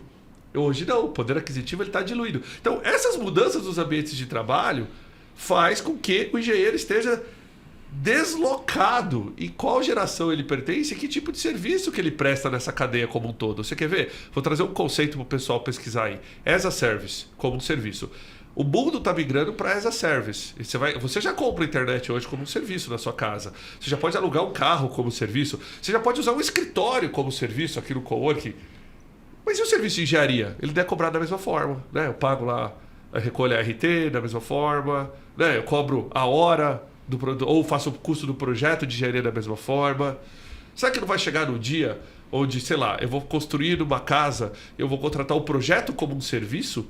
C: Hoje não, o poder aquisitivo está diluído. Então, essas mudanças dos ambientes de trabalho faz com que o engenheiro esteja deslocado em qual geração ele pertence e que tipo de serviço que ele presta nessa cadeia como um todo. Você quer ver? Vou trazer um conceito para o pessoal pesquisar aí. As a Service, como um serviço. O mundo está migrando para as a Service. Você já compra a internet hoje como um serviço na sua casa. Você já pode alugar um carro como serviço. Você já pode usar um escritório como serviço aqui no coworking. Mas e o serviço de engenharia? Ele deve cobrar da mesma forma. Né? Eu pago lá, recolho a RT da mesma forma. Né? Eu cobro a hora do produto, ou faço o custo do projeto de engenharia da mesma forma. Será que não vai chegar no dia onde, sei lá, eu vou construir uma casa, eu vou contratar o projeto como um serviço?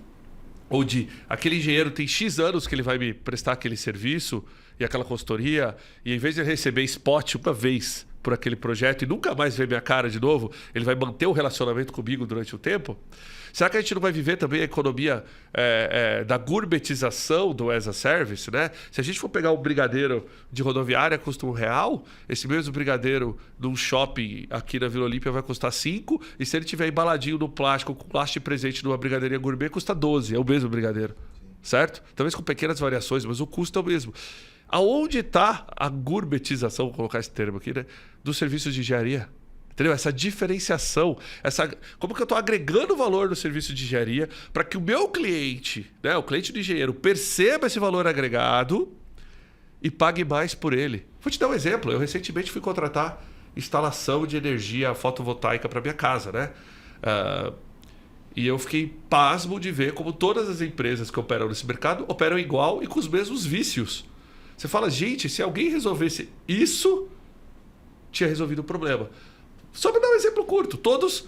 C: Onde aquele engenheiro tem X anos que ele vai me prestar aquele serviço e aquela consultoria, e em vez de ele receber spot uma vez por aquele projeto e nunca mais ver minha cara de novo, ele vai manter o relacionamento comigo durante o tempo? Será que a gente não vai viver também a economia da gourmetização do as a service, né? Se a gente for pegar um brigadeiro de rodoviária, custa R$1, esse mesmo brigadeiro num shopping aqui na Vila Olímpia vai custar 5, e se ele tiver embaladinho no plástico, com plástico de presente numa brigadeirinha gourmet, custa 12, é o mesmo brigadeiro, certo? Talvez com pequenas variações, mas o custo é o mesmo. Aonde está a gourmetização, vou colocar esse termo aqui, né? Dos serviços de engenharia? Entendeu? Essa diferenciação, como que eu estou agregando valor no serviço de engenharia para que o meu cliente, né, o cliente do engenheiro, perceba esse valor agregado e pague mais por ele. Vou te dar um exemplo. Eu recentemente fui contratar instalação de energia fotovoltaica para minha casa, né? E eu fiquei pasmo de ver como todas as empresas que operam nesse mercado operam igual e com os mesmos vícios. Você fala, gente, se alguém resolvesse isso, tinha resolvido o problema. Só para dar um exemplo curto, todos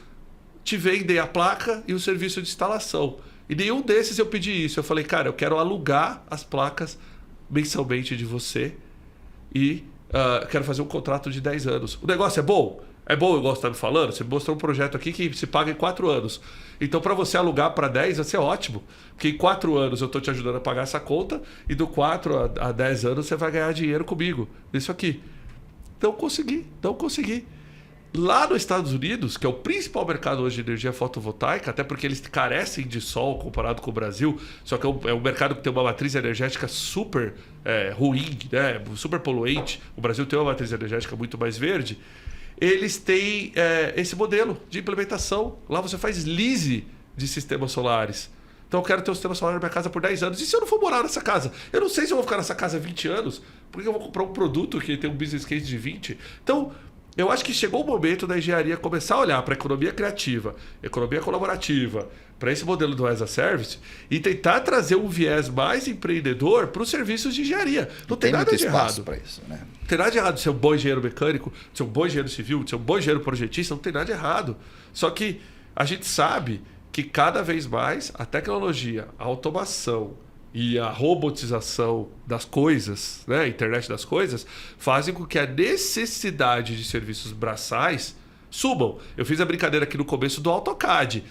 C: te vendem a placa e o serviço de instalação. E nenhum desses eu pedi isso. Eu falei, cara, eu quero alugar as placas mensalmente de você e quero fazer um contrato de 10 anos. O negócio é bom? É bom, igual você está me falando? Você mostrou um projeto aqui que se paga em 4 anos. Então, para você alugar para 10, vai ser ótimo. Porque em 4 anos eu estou te ajudando a pagar essa conta e do 4 a 10 anos você vai ganhar dinheiro comigo. Isso aqui. Não consegui. Lá nos Estados Unidos, que é o principal mercado hoje de energia fotovoltaica, até porque eles carecem de sol comparado com o Brasil, só que é um mercado que tem uma matriz energética super ruim, né? Super poluente. O Brasil tem uma matriz energética muito mais verde. Eles têm esse modelo de implementação. Lá você faz lease de sistemas solares. Então eu quero ter um sistema solar na minha casa por 10 anos. E se eu não for morar nessa casa? Eu não sei se eu vou ficar nessa casa 20 anos, porque eu vou comprar um produto que tem um business case de 20. Então, eu acho que chegou o momento da engenharia começar a olhar para a economia criativa, economia colaborativa, para esse modelo do as a service e tentar trazer um viés mais empreendedor para os serviços de engenharia. Não tem nada de errado
B: para isso, né?
C: Não tem nada de errado de ser um bom engenheiro mecânico, de ser um bom engenheiro civil, de ser um bom engenheiro projetista, não tem nada de errado. Só que a gente sabe que cada vez mais a tecnologia, a automação e a robotização das coisas, né, a internet das coisas, fazem com que a necessidade de serviços braçais subam. Eu fiz a brincadeira aqui no começo do AutoCAD.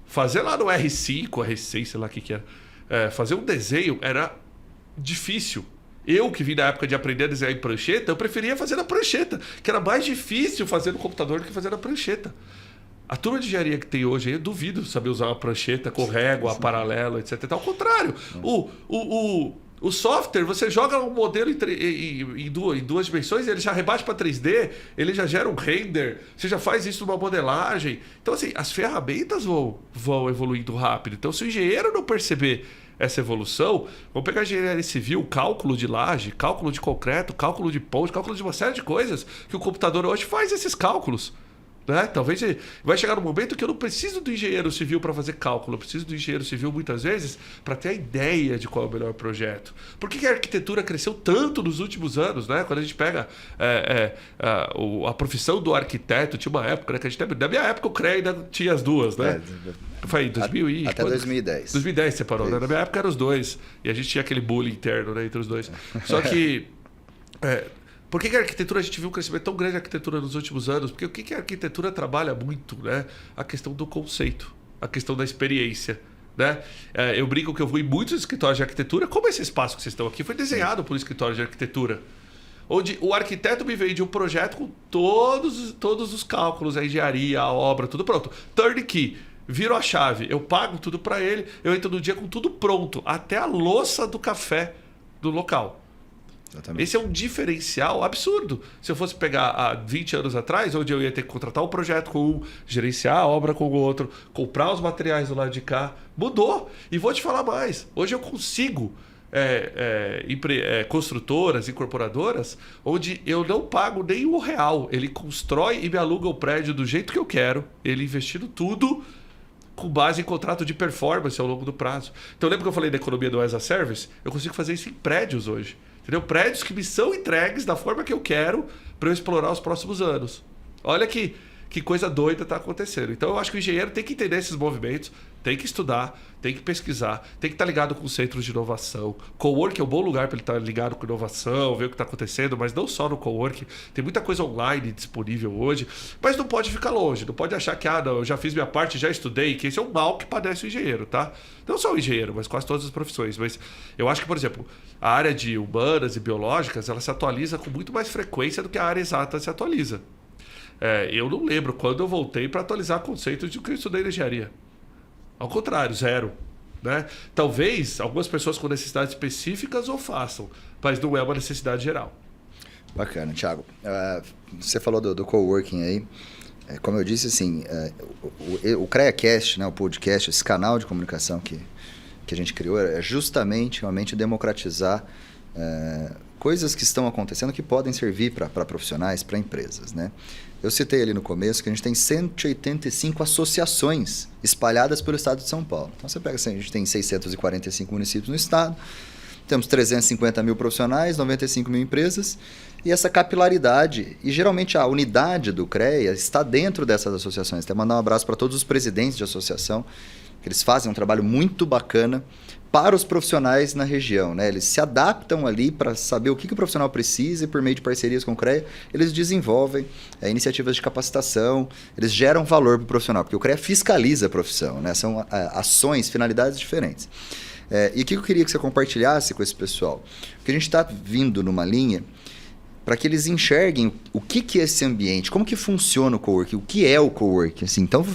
C: Fazer lá no R5, R6, sei lá o que era, fazer um desenho era difícil. Eu, que vim da época de aprender a desenhar em prancheta, eu preferia fazer na prancheta, que era mais difícil fazer no computador do que fazer na prancheta. A turma de engenharia que tem hoje, eu duvido saber usar uma prancheta com régua, paralelo, etc. Ao contrário, o software, você joga um modelo em duas dimensões, ele já rebate para 3D, ele já gera um render, você já faz isso numa modelagem. Então, assim, as ferramentas vão evoluindo rápido. Então, se o engenheiro não perceber essa evolução, vamos pegar a engenharia civil, cálculo de laje, cálculo de concreto, cálculo de ponte, cálculo de uma série de coisas que o computador hoje faz esses cálculos. Né? Talvez vai chegar um momento que eu não preciso do engenheiro civil para fazer cálculo, eu preciso do engenheiro civil muitas vezes para ter a ideia de qual é o melhor projeto. Por que a arquitetura cresceu tanto nos últimos anos? Né? Quando a gente pega a profissão do arquiteto, tinha uma época, né, que a gente na minha época o CREA ainda tinha as duas, né? Foi em 2000
B: até 2010.
C: 2010 separou, né? Na minha época eram os dois e a gente tinha aquele bullying interno, né, entre os dois. Só que por que a arquitetura, a gente viu um crescimento tão grande da arquitetura nos últimos anos? Porque o que a arquitetura trabalha muito, né? A questão do conceito, a questão da experiência. Né? Eu brinco que eu fui em muitos escritórios de arquitetura, como esse espaço que vocês estão aqui foi desenhado por um escritório de arquitetura. Onde o arquiteto me vende um projeto com todos os cálculos, a engenharia, a obra, tudo pronto. Turnkey, viro a chave, eu pago tudo para ele, eu entro no dia com tudo pronto, até a louça do café do local. Exatamente. Esse é um diferencial absurdo. Se eu fosse pegar há 20 anos atrás, onde eu ia ter que contratar um projeto com um, gerenciar a obra com o outro, comprar os materiais do lado de cá, mudou. E vou te falar mais. Hoje eu consigo construtoras, incorporadoras, onde eu não pago nem R$1. Ele constrói e me aluga o prédio do jeito que eu quero, ele investindo tudo com base em contrato de performance ao longo do prazo. Então lembra que eu falei da economia do as a service? Eu consigo fazer isso em prédios hoje. Entendeu? Prédios que me são entregues da forma que eu quero para eu explorar os próximos anos. Olha que coisa doida está acontecendo. Então eu acho que o engenheiro tem que entender esses movimentos, tem que estudar, tem que pesquisar, tem que estar ligado com centros de inovação. Cowork é um bom lugar para ele estar ligado com inovação, ver o que está acontecendo, mas não só no cowork. Tem muita coisa online disponível hoje, mas não pode ficar longe. Não pode achar que, não, eu já fiz minha parte, já estudei, que esse é um mal que padece o engenheiro, tá? Não só o engenheiro, mas quase todas as profissões. Mas eu acho que, por exemplo, a área de humanas e biológicas, ela se atualiza com muito mais frequência do que a área exata se atualiza. Eu não lembro quando eu voltei para atualizar conceitos de que eu estudei na engenharia. Ao contrário, zero. Né? Talvez algumas pessoas com necessidades específicas o façam, mas não é uma necessidade geral.
B: Bacana, Thiago. Você falou do coworking aí. Como eu disse, assim, o CREAcast, né, o podcast, esse canal de comunicação que a gente criou, é justamente realmente democratizar coisas que estão acontecendo que podem servir para profissionais, para empresas, né? Eu citei ali no começo que a gente tem 185 associações espalhadas pelo estado de São Paulo. Então você pega assim, a gente tem 645 municípios no estado, temos 350 mil profissionais, 95 mil empresas, e essa capilaridade, e geralmente a unidade do CREA está dentro dessas associações. Até mandar um abraço para todos os presidentes de associação, que eles fazem um trabalho muito bacana para os profissionais na região, né? Eles se adaptam ali para saber o que o profissional precisa e por meio de parcerias com o CREA, eles desenvolvem iniciativas de capacitação, eles geram valor para o profissional, porque o CREA fiscaliza a profissão, né? São ações, finalidades diferentes. E o que eu queria que você compartilhasse com esse pessoal? Porque a gente está vindo numa linha para que eles enxerguem o que é esse ambiente, como que funciona o coworking, o que é o coworking, assim. Então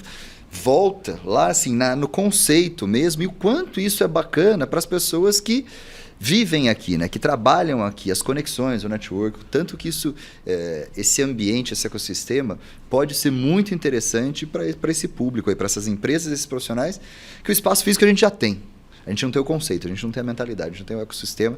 B: volta lá assim, no conceito mesmo, e o quanto isso é bacana para as pessoas que vivem aqui, né? Que trabalham aqui, as conexões, o network, tanto que isso, esse ambiente, esse ecossistema pode ser muito interessante para esse público, para essas empresas, esses profissionais, que o espaço físico a gente já tem. A gente não tem o conceito, a gente não tem a mentalidade, a gente não tem o ecossistema.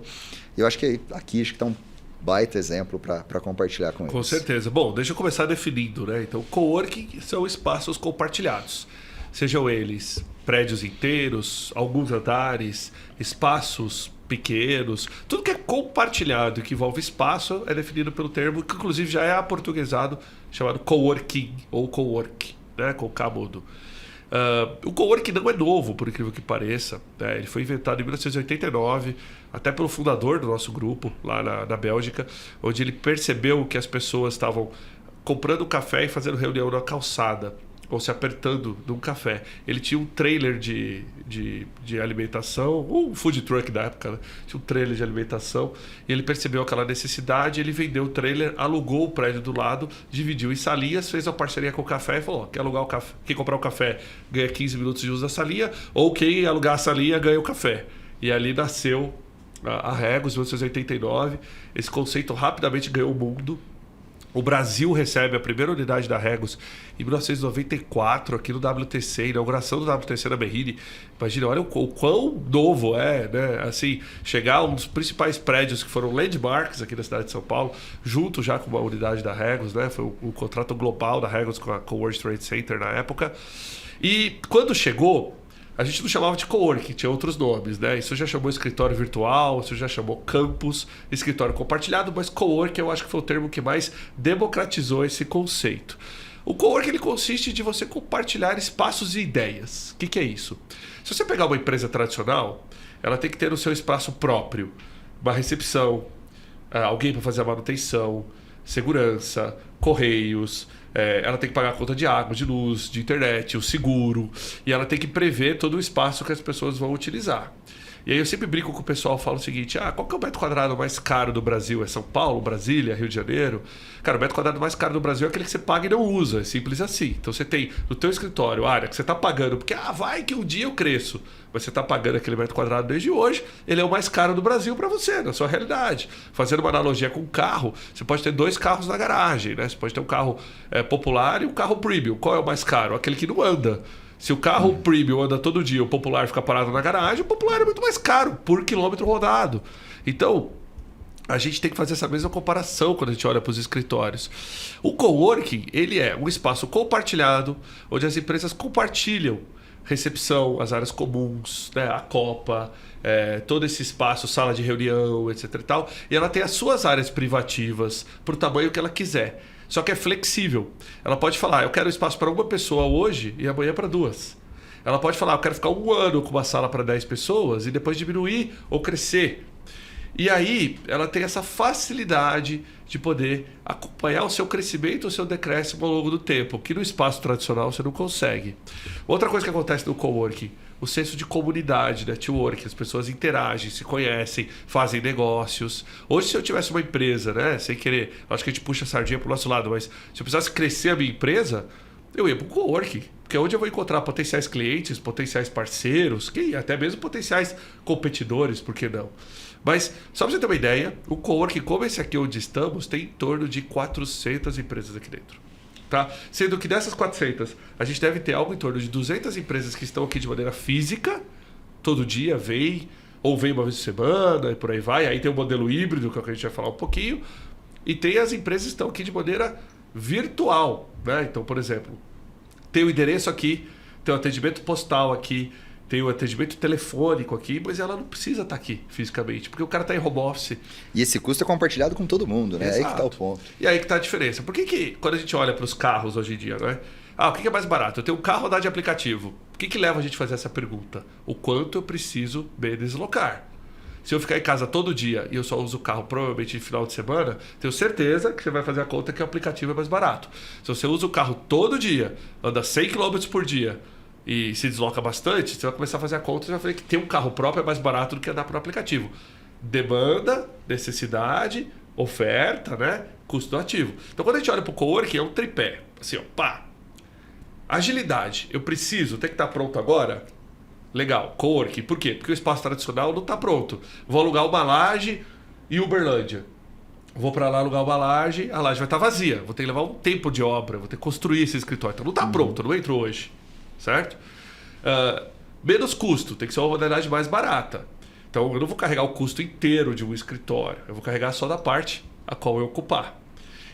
B: E eu acho que aqui está um baita exemplo para compartilhar com eles.
C: Com certeza. Bom, deixa eu começar definindo, né? Então, coworking são espaços compartilhados. Sejam eles prédios inteiros, alguns andares, espaços pequenos. Tudo que é compartilhado e que envolve espaço é definido pelo termo que, inclusive, já é aportuguesado, chamado coworking ou cowork, né? Com K mudo. O coworking não é novo, por incrível que pareça, né? Ele foi inventado em 1989, até pelo fundador do nosso grupo, lá na Bélgica, onde ele percebeu que as pessoas estavam comprando café e fazendo reunião na calçada, ou se apertando num café. Ele tinha um trailer de alimentação, um food truck da época, né? Tinha um trailer de alimentação, e ele percebeu aquela necessidade, ele vendeu o trailer, alugou o prédio do lado, dividiu em salinhas, fez uma parceria com o café e falou, quer alugar o café, quem comprar o café ganha 15 minutos de uso da salinha, ou quem alugar a salinha ganha o café. E ali nasceu a Regos, em 1989, esse conceito rapidamente ganhou o mundo. O Brasil recebe a primeira unidade da Regos em 1994, aqui no WTC, inauguração do WTC na Berrini. Imagina, olha o quão novo é, né? Assim, chegar a um dos principais prédios que foram landmarks aqui na cidade de São Paulo, junto já com uma unidade da Regos, né? Foi o contrato global da Regos com o World Trade Center na época. E quando chegou, a gente não chamava de coworking, tinha outros nomes, né? Isso já chamou escritório virtual, isso já chamou campus, escritório compartilhado, mas coworking eu acho que foi o termo que mais democratizou esse conceito. O coworking ele consiste de você compartilhar espaços e ideias. O que é isso? Se você pegar uma empresa tradicional, ela tem que ter o seu espaço próprio, uma recepção, alguém para fazer a manutenção, segurança, correios, ela tem que pagar a conta de água, de luz, de internet, o seguro, e ela tem que prever todo o espaço que as pessoas vão utilizar. E aí eu sempre brinco com o pessoal, falo o seguinte, qual que é o metro quadrado mais caro do Brasil? É São Paulo, Brasília, Rio de Janeiro? Cara, o metro quadrado mais caro do Brasil é aquele que você paga e não usa, é simples assim. Então você tem no teu escritório área que você está pagando, porque vai que um dia eu cresço, mas você está pagando aquele metro quadrado desde hoje, ele é o mais caro do Brasil para você, na sua realidade. Fazendo uma analogia com um carro, você pode ter 2 carros na garagem, né? Você pode ter um carro popular e um carro premium. Qual é o mais caro? Aquele que não anda. Se o carro premium anda todo dia, o popular fica parado na garagem, o popular é muito mais caro por quilômetro rodado. Então, a gente tem que fazer essa mesma comparação quando a gente olha para os escritórios. O coworking, ele é um espaço compartilhado, onde as empresas compartilham recepção, as áreas comuns, né, a copa, todo esse espaço, sala de reunião, etc. e tal. E ela tem as suas áreas privativas para o tamanho que ela quiser. Só que é flexível. Ela pode falar, eu quero espaço para uma pessoa hoje e amanhã para 2. Ela pode falar, eu quero ficar 1 ano com uma sala para 10 pessoas e depois diminuir ou crescer. E aí ela tem essa facilidade de poder acompanhar o seu crescimento, o seu decréscimo ao longo do tempo, que no espaço tradicional você não consegue. Outra coisa que acontece no coworking, o senso de comunidade, network, as pessoas interagem, se conhecem, fazem negócios. Hoje, se eu tivesse uma empresa, né, sem querer, acho que a gente puxa a sardinha para o nosso lado, mas se eu precisasse crescer a minha empresa, eu ia para o coworking, porque é onde eu vou encontrar potenciais clientes, potenciais parceiros, até mesmo potenciais competidores, por que não? Mas, só para você ter uma ideia, o coworking, como esse aqui onde estamos, tem em torno de 400 empresas aqui dentro. Tá? Sendo que dessas 400, a gente deve ter algo em torno de 200 empresas que estão aqui de maneira física, todo dia vem, ou vem uma vez por semana, e por aí vai. Aí tem o modelo híbrido, que é o que a gente vai falar um pouquinho. E tem as empresas que estão aqui de maneira virtual. Né? Então, por exemplo, tem o endereço aqui, tem o atendimento postal aqui, tem o atendimento telefônico aqui, mas ela não precisa estar aqui fisicamente, porque o cara está em home office.
B: E esse custo é compartilhado com todo mundo, né?
C: Exato.
B: Aí que está o ponto.
C: E aí que está a diferença. Por que quando a gente olha para os carros hoje em dia, né? O que é mais barato? Eu tenho um carro ou andar de aplicativo? O que leva a gente a fazer essa pergunta? O quanto eu preciso me deslocar? Se eu ficar em casa todo dia e eu só uso o carro provavelmente no final de semana, tenho certeza que você vai fazer a conta que o aplicativo é mais barato. Se você usa o carro todo dia, anda 100 km por dia, e se desloca bastante, você vai começar a fazer a conta e vai ver que ter um carro próprio é mais barato do que andar por aplicativo. Demanda, necessidade, oferta, né? Custo do ativo. Então, quando a gente olha para o coworking, é um tripé. Assim, ó, pá. Agilidade. Eu preciso, tem que estar pronto agora? Legal. Coworking. Por quê? Porque o espaço tradicional não está pronto. Vou alugar uma laje em Uberlândia. Vou para lá alugar uma laje, a laje vai estar vazia. Vou ter que levar um tempo de obra, vou ter que construir esse escritório. Então, não está pronto, não entrou hoje. Certo? Menos custo, tem que ser uma modalidade mais barata. Então eu não vou carregar o custo inteiro de um escritório, eu vou carregar só da parte a qual eu ocupar.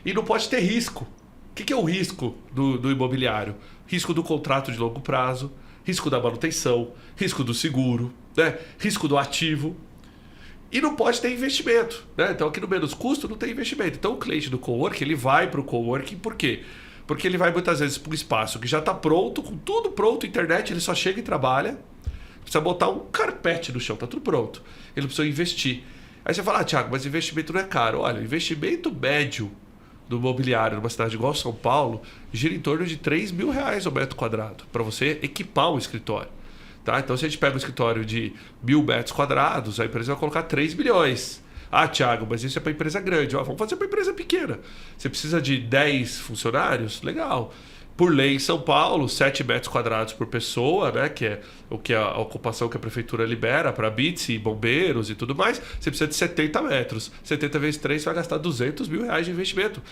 C: E não pode ter risco. O que é o risco do imobiliário? Risco do contrato de longo prazo, risco da manutenção, risco do seguro, né? Risco do ativo. E não pode ter investimento. Né? Então aqui no menos custo não tem investimento. Então o cliente do coworking ele vai para o coworking por quê? Porque ele vai muitas vezes para um espaço que já está pronto, com tudo pronto, internet, ele só chega e trabalha. Precisa botar um carpete no chão, está tudo pronto. Ele precisa investir. Aí você fala, Thiago, mas investimento não é caro. Olha, investimento médio do mobiliário numa cidade igual São Paulo gira em torno de R$3.000 ao metro quadrado para você equipar um escritório. Tá? Então, se a gente pega um escritório de 1.000 metros quadrados, a empresa vai colocar 3 milhões. Thiago, mas isso é para empresa grande. Vamos fazer para empresa pequena. Você precisa de 10 funcionários? Legal. Por lei em São Paulo, 7 metros quadrados por pessoa, né? Que é o que a ocupação que a prefeitura libera para BITS e bombeiros e tudo mais. Você precisa de 70 metros. 70 vezes 3, você vai gastar R$200.000 de investimento.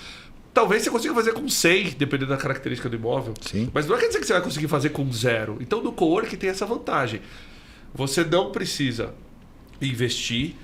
C: Talvez você consiga fazer com 100, dependendo da característica do imóvel.
B: Sim.
C: Mas não quer dizer que você vai conseguir fazer com 0. Então, no coworking tem essa vantagem. Você não precisa investir.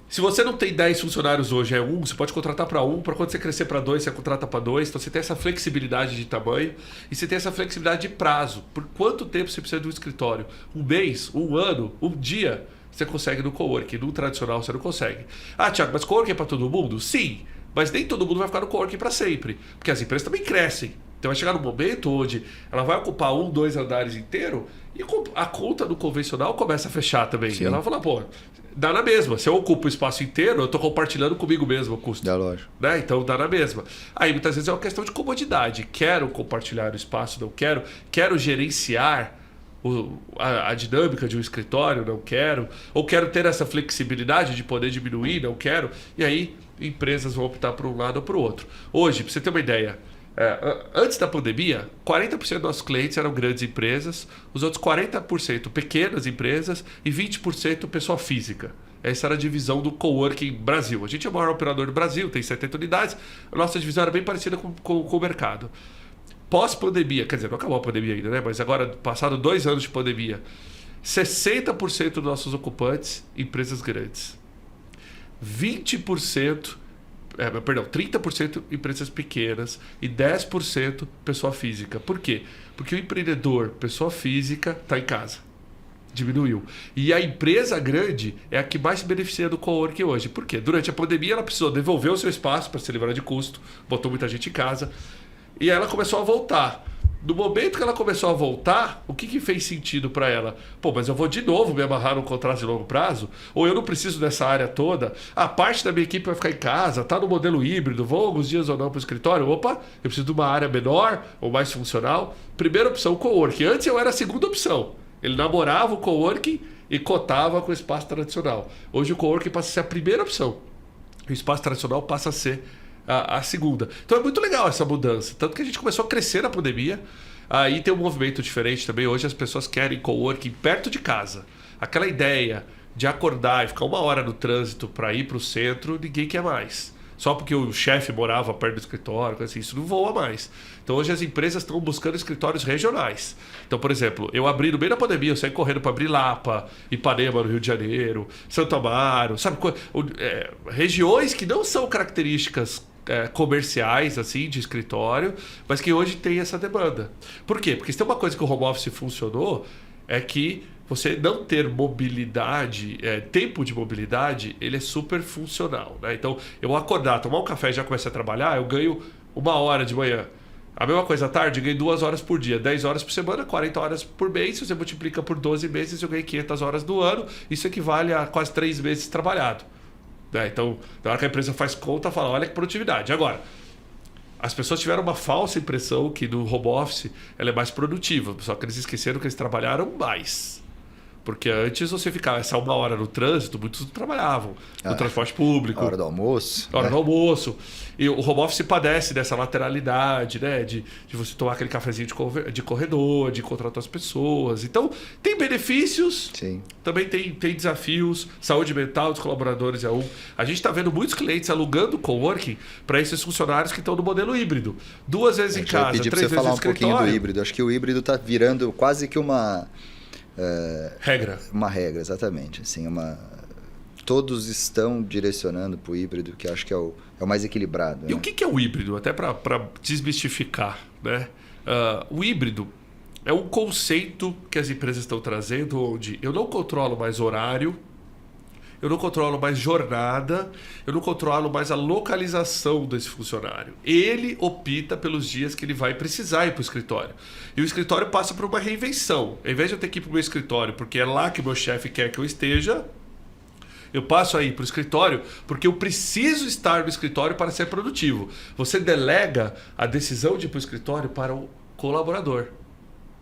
C: Se você não tem 10 funcionários hoje, é 1, você pode contratar para 1, para quando você crescer para 2, você contrata para 2. Então você tem essa flexibilidade de tamanho e você tem essa flexibilidade de prazo. Por quanto tempo você precisa de um escritório? 1 mês, 1 ano, 1 dia, você consegue no coworking. No tradicional você não consegue. Thiago, mas coworking é para todo mundo? Sim, mas nem todo mundo vai ficar no coworking para sempre. Porque as empresas também crescem. Então vai chegar num momento onde ela vai ocupar 1, 2 andares inteiros e a conta do convencional começa a fechar também.
B: Sim.
C: Ela vai falar, pô, dá na mesma. Se eu ocupo o espaço inteiro, eu estou compartilhando comigo mesmo o custo.
B: Dá lógico.
C: Né? Então dá na mesma. Aí muitas vezes é uma questão de comodidade. Quero compartilhar o espaço, não quero. Quero gerenciar a dinâmica de um escritório, não quero. Ou quero ter essa flexibilidade de poder diminuir, não quero. E aí empresas vão optar por um lado ou para o outro. Hoje, para você ter uma ideia, antes da pandemia, 40% dos nossos clientes eram grandes empresas, os outros 40% pequenas empresas e 20% pessoa física. Essa era a divisão do coworking Brasil. A gente é o maior operador do Brasil, tem 70 unidades. A nossa divisão era bem parecida com o mercado. Pós-pandemia, quer dizer, não acabou a pandemia ainda, né? Mas agora, passado 2 anos de pandemia, 60% dos nossos ocupantes, empresas grandes. 30% empresas pequenas e 10% pessoa física. Por quê? Porque o empreendedor, pessoa física, está em casa. Diminuiu. E a empresa grande é a que mais se beneficia do coworking hoje. Por quê? Durante a pandemia ela precisou devolver o seu espaço para se livrar de custo, botou muita gente em casa e ela começou a voltar. No momento que ela começou a voltar, o que fez sentido para ela? Pô, mas eu vou de novo me amarrar num contrato de longo prazo? Ou eu não preciso dessa área toda? A parte da minha equipe vai ficar em casa, tá no modelo híbrido, vou alguns dias ou não para o escritório? Opa, eu preciso de uma área menor ou mais funcional. Primeira opção, o coworking. Antes eu era a segunda opção. Ele namorava o coworking e cotava com o espaço tradicional. Hoje o coworking passa a ser a primeira opção. O espaço tradicional passa a ser a segunda. Então é muito legal essa mudança. Tanto que a gente começou a crescer na pandemia. Aí tem um movimento diferente também. Hoje as pessoas querem coworking perto de casa. Aquela ideia de acordar e ficar 1 hora no trânsito para ir para o centro, ninguém quer mais. Só porque o chefe morava perto do escritório, assim, isso não voa mais. Então hoje as empresas estão buscando escritórios regionais. Então, por exemplo, eu abri no meio da pandemia, eu saí correndo para abrir Lapa, Ipanema no Rio de Janeiro, Santo Amaro, sabe? Regiões que não são características comerciais assim de escritório, mas que hoje tem essa demanda. Por quê? Porque se tem uma coisa que o home office funcionou, é que você não ter mobilidade, tempo de mobilidade, ele é super funcional, né? Então, eu acordar, tomar um café e já começar a trabalhar, eu ganho 1 hora de manhã. A mesma coisa à tarde, eu ganho 2 horas por dia, 10 horas por semana, 40 horas por mês. Se você multiplica por 12 meses, eu ganhei 500 horas do ano. Isso equivale a quase 3 meses trabalhado. Então, na hora que a empresa faz conta, fala, olha que produtividade. Agora, as pessoas tiveram uma falsa impressão que no home office ela é mais produtiva, só que eles esqueceram que eles trabalharam mais. Porque antes você ficava essa 1 hora no trânsito, muitos trabalhavam no transporte público.
B: A hora do almoço.
C: A hora do almoço. E o home office padece dessa lateralidade, né? De você tomar aquele cafezinho de corredor, de encontrar outras pessoas. Então, tem benefícios,
B: sim.
C: Também tem desafios. Saúde mental dos colaboradores é um. A gente está vendo muitos clientes alugando coworking para esses funcionários que estão no modelo híbrido. 2 vezes em casa, 3 vezes no escritório. Eu pedi para você falar um pouquinho do híbrido. Acho que o híbrido está virando quase que uma... regra.
B: Uma regra, exatamente. Assim, todos estão direcionando para o híbrido, que acho que é o mais equilibrado.
C: E né? O que é o híbrido? Até para desmistificar. Né? O híbrido é um conceito que as empresas estão trazendo onde eu não controlo mais horário, eu não controlo mais jornada, eu não controlo mais a localização desse funcionário. Ele opta pelos dias que ele vai precisar ir para o escritório. E o escritório passa por uma reinvenção. Ao invés de eu ter que ir para o meu escritório porque é lá que o meu chefe quer que eu esteja, eu passo a ir para o escritório porque eu preciso estar no escritório para ser produtivo. Você delega a decisão de ir para o escritório para o colaborador.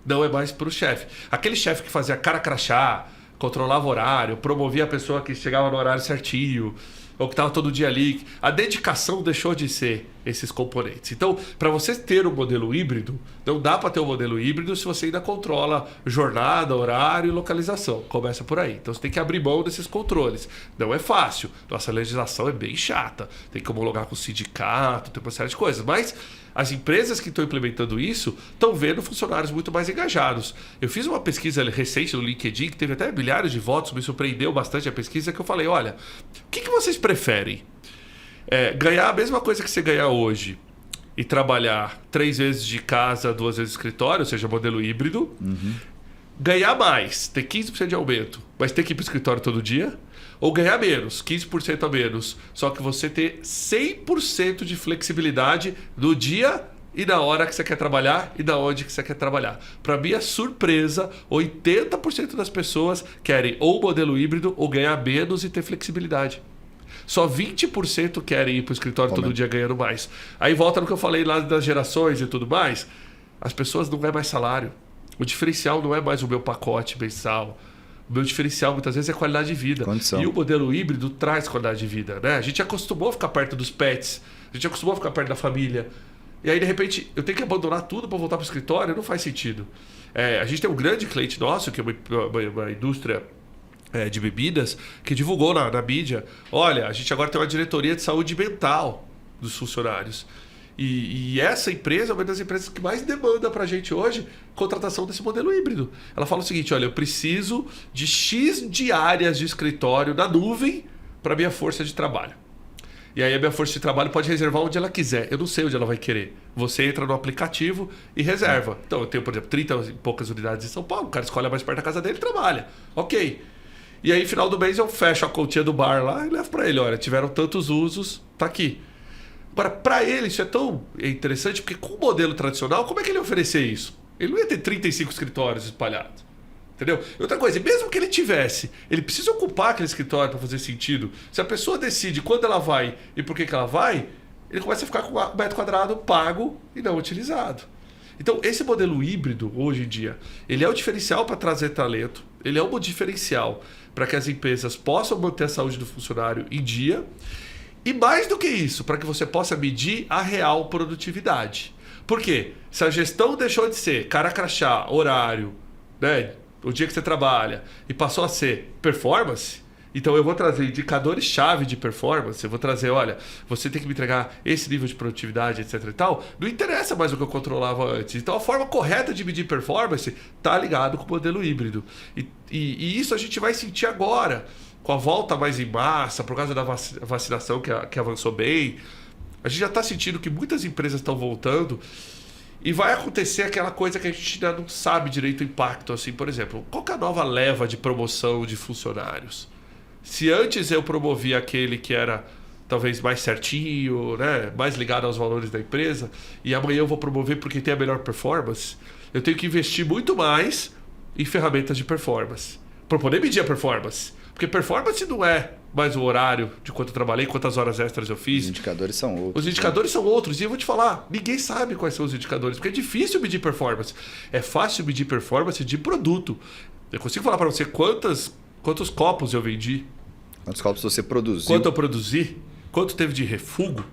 C: Não é mais para o chefe. Aquele chefe que fazia cara crachá, controlava o horário, promovia a pessoa que chegava no horário certinho, ou que estava todo dia ali. A dedicação deixou de ser esses componentes. Então, para você ter um modelo híbrido, não dá para ter um modelo híbrido se você ainda controla jornada, horário e localização. Começa por aí. Então, você tem que abrir mão desses controles. Não é fácil. Nossa legislação é bem chata. Tem que homologar com o sindicato, tem uma série de coisas. Mas as empresas que estão implementando isso estão vendo funcionários muito mais engajados. Eu fiz uma pesquisa recente no LinkedIn, que teve até milhares de votos, me surpreendeu bastante a pesquisa, que eu falei, olha, o que vocês preferem? Ganhar a mesma coisa que você ganha hoje e trabalhar 3 vezes de casa, 2 vezes de escritório, ou seja, modelo híbrido, ganhar mais, ter 15% de aumento, mas ter que ir para o escritório todo dia, ou ganhar menos, 15% a menos, só que você ter 100% de flexibilidade no dia e na hora que você quer trabalhar e da onde que você quer trabalhar. Para minha surpresa, 80% das pessoas querem ou modelo híbrido ou ganhar menos e ter flexibilidade. Só 20% querem ir para o escritório todo dia ganhando mais. Aí volta no que eu falei lá das gerações e tudo mais. As pessoas não ganham mais salário. O diferencial não é mais o meu pacote mensal. O meu diferencial muitas vezes é qualidade de vida.
B: Condição.
C: E o modelo híbrido traz qualidade de vida. Né? A gente acostumou a ficar perto dos pets. A gente acostumou a ficar perto da família. E aí, de repente, eu tenho que abandonar tudo para voltar para o escritório? Não faz sentido. A gente tem um grande cliente nosso, que é uma indústria de bebidas, que divulgou na mídia, olha, a gente agora tem uma diretoria de saúde mental dos funcionários. E essa empresa é uma das empresas que mais demanda para a gente hoje contratação desse modelo híbrido. Ela fala o seguinte, olha, eu preciso de X diárias de escritório na nuvem para minha força de trabalho. E aí a minha força de trabalho pode reservar onde ela quiser. Eu não sei onde ela vai querer. Você entra no aplicativo e reserva. Então eu tenho, por exemplo, 30 e poucas unidades em São Paulo, o cara escolhe a mais perto da casa dele e trabalha. Ok. E aí, final do mês, eu fecho a continha do bar lá e levo para ele. Olha, tiveram tantos usos, tá aqui. Agora, para ele, isso é tão interessante, porque com o modelo tradicional, como é que ele ia oferecer isso? Ele não ia ter 35 escritórios espalhados. Entendeu? Outra coisa, mesmo que ele tivesse, ele precisa ocupar aquele escritório para fazer sentido. Se a pessoa decide quando ela vai e por que ela vai, ele começa a ficar com um metro quadrado pago e não utilizado. Então, esse modelo híbrido, hoje em dia, ele é o diferencial para trazer talento, ele é um diferencial para que as empresas possam manter a saúde do funcionário em dia, e mais do que isso, para que você possa medir a real produtividade. Por quê? Se a gestão deixou de ser cara crachá, horário, né, o dia que você trabalha, e passou a ser performance, então eu vou trazer indicadores-chave de performance, eu vou trazer, olha, você tem que me entregar esse nível de produtividade, etc e tal, não interessa mais o que eu controlava antes. Então a forma correta de medir performance está ligado com o modelo híbrido. E isso a gente vai sentir agora, com a volta mais em massa, por causa da vacinação que avançou bem. A gente já está sentindo que muitas empresas estão voltando. E vai acontecer aquela coisa que a gente ainda não sabe direito o impacto. Assim, por exemplo, qual que é a nova leva de promoção de funcionários? Se antes eu promovia aquele que era talvez mais certinho, né, mais ligado aos valores da empresa, e amanhã eu vou promover porque tem a melhor performance, eu tenho que investir muito mais em ferramentas de performance para poder medir a performance. Porque performance não é mais o horário de quanto eu trabalhei, quantas horas extras eu fiz.
B: Os indicadores são outros.
C: Os indicadores são outros. E eu vou te falar, ninguém sabe quais são os indicadores, porque é difícil medir performance. É fácil medir performance de produto. Eu consigo falar para você quantos copos eu vendi.
B: Quantos copos você produziu.
C: Quanto eu produzi. Quanto teve de refugo.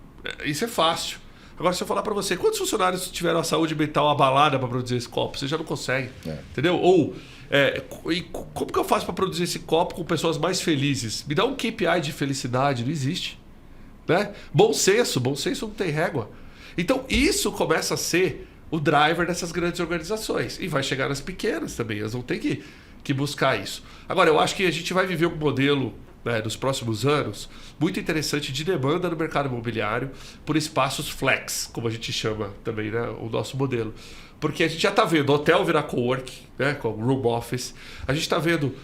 C: Isso é fácil. Agora, se eu falar para você, quantos funcionários tiveram a saúde mental abalada para produzir esse copo? Você já não consegue. Entendeu? Ou... e como que eu faço para produzir esse copo com pessoas mais felizes? Me dá um KPI de felicidade, não existe. Né? Bom senso não tem régua. Então isso começa a ser o driver dessas grandes organizações. E vai chegar nas pequenas também, elas vão ter que buscar isso. Agora, eu acho que a gente vai viver um modelo, né, nos próximos anos muito interessante de demanda no mercado imobiliário por espaços flex, como a gente chama também, né, o nosso modelo. Porque a gente já está vendo hotel virar coworking, né, com room office. A gente está vendo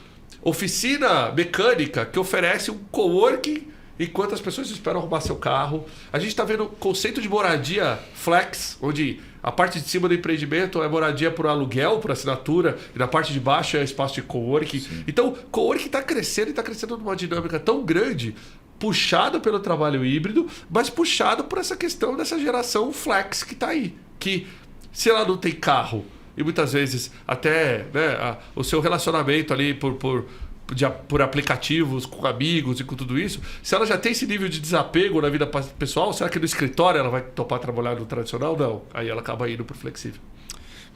C: oficina mecânica que oferece um coworking enquanto as pessoas esperam arrumar seu carro. A gente está vendo conceito de moradia flex, onde a parte de cima do empreendimento é moradia por aluguel, por assinatura, e na parte de baixo é espaço de coworking. Sim. Então, coworking está crescendo e está crescendo numa dinâmica tão grande, puxado pelo trabalho híbrido, mas puxado por essa questão dessa geração flex que está aí. Que se ela não tem carro, e muitas vezes até, né, o seu relacionamento ali por aplicativos, com amigos e com tudo isso, se ela já tem esse nível de desapego na vida pessoal, será que no escritório ela vai topar trabalhar no tradicional? Não. Aí ela acaba indo pro flexível.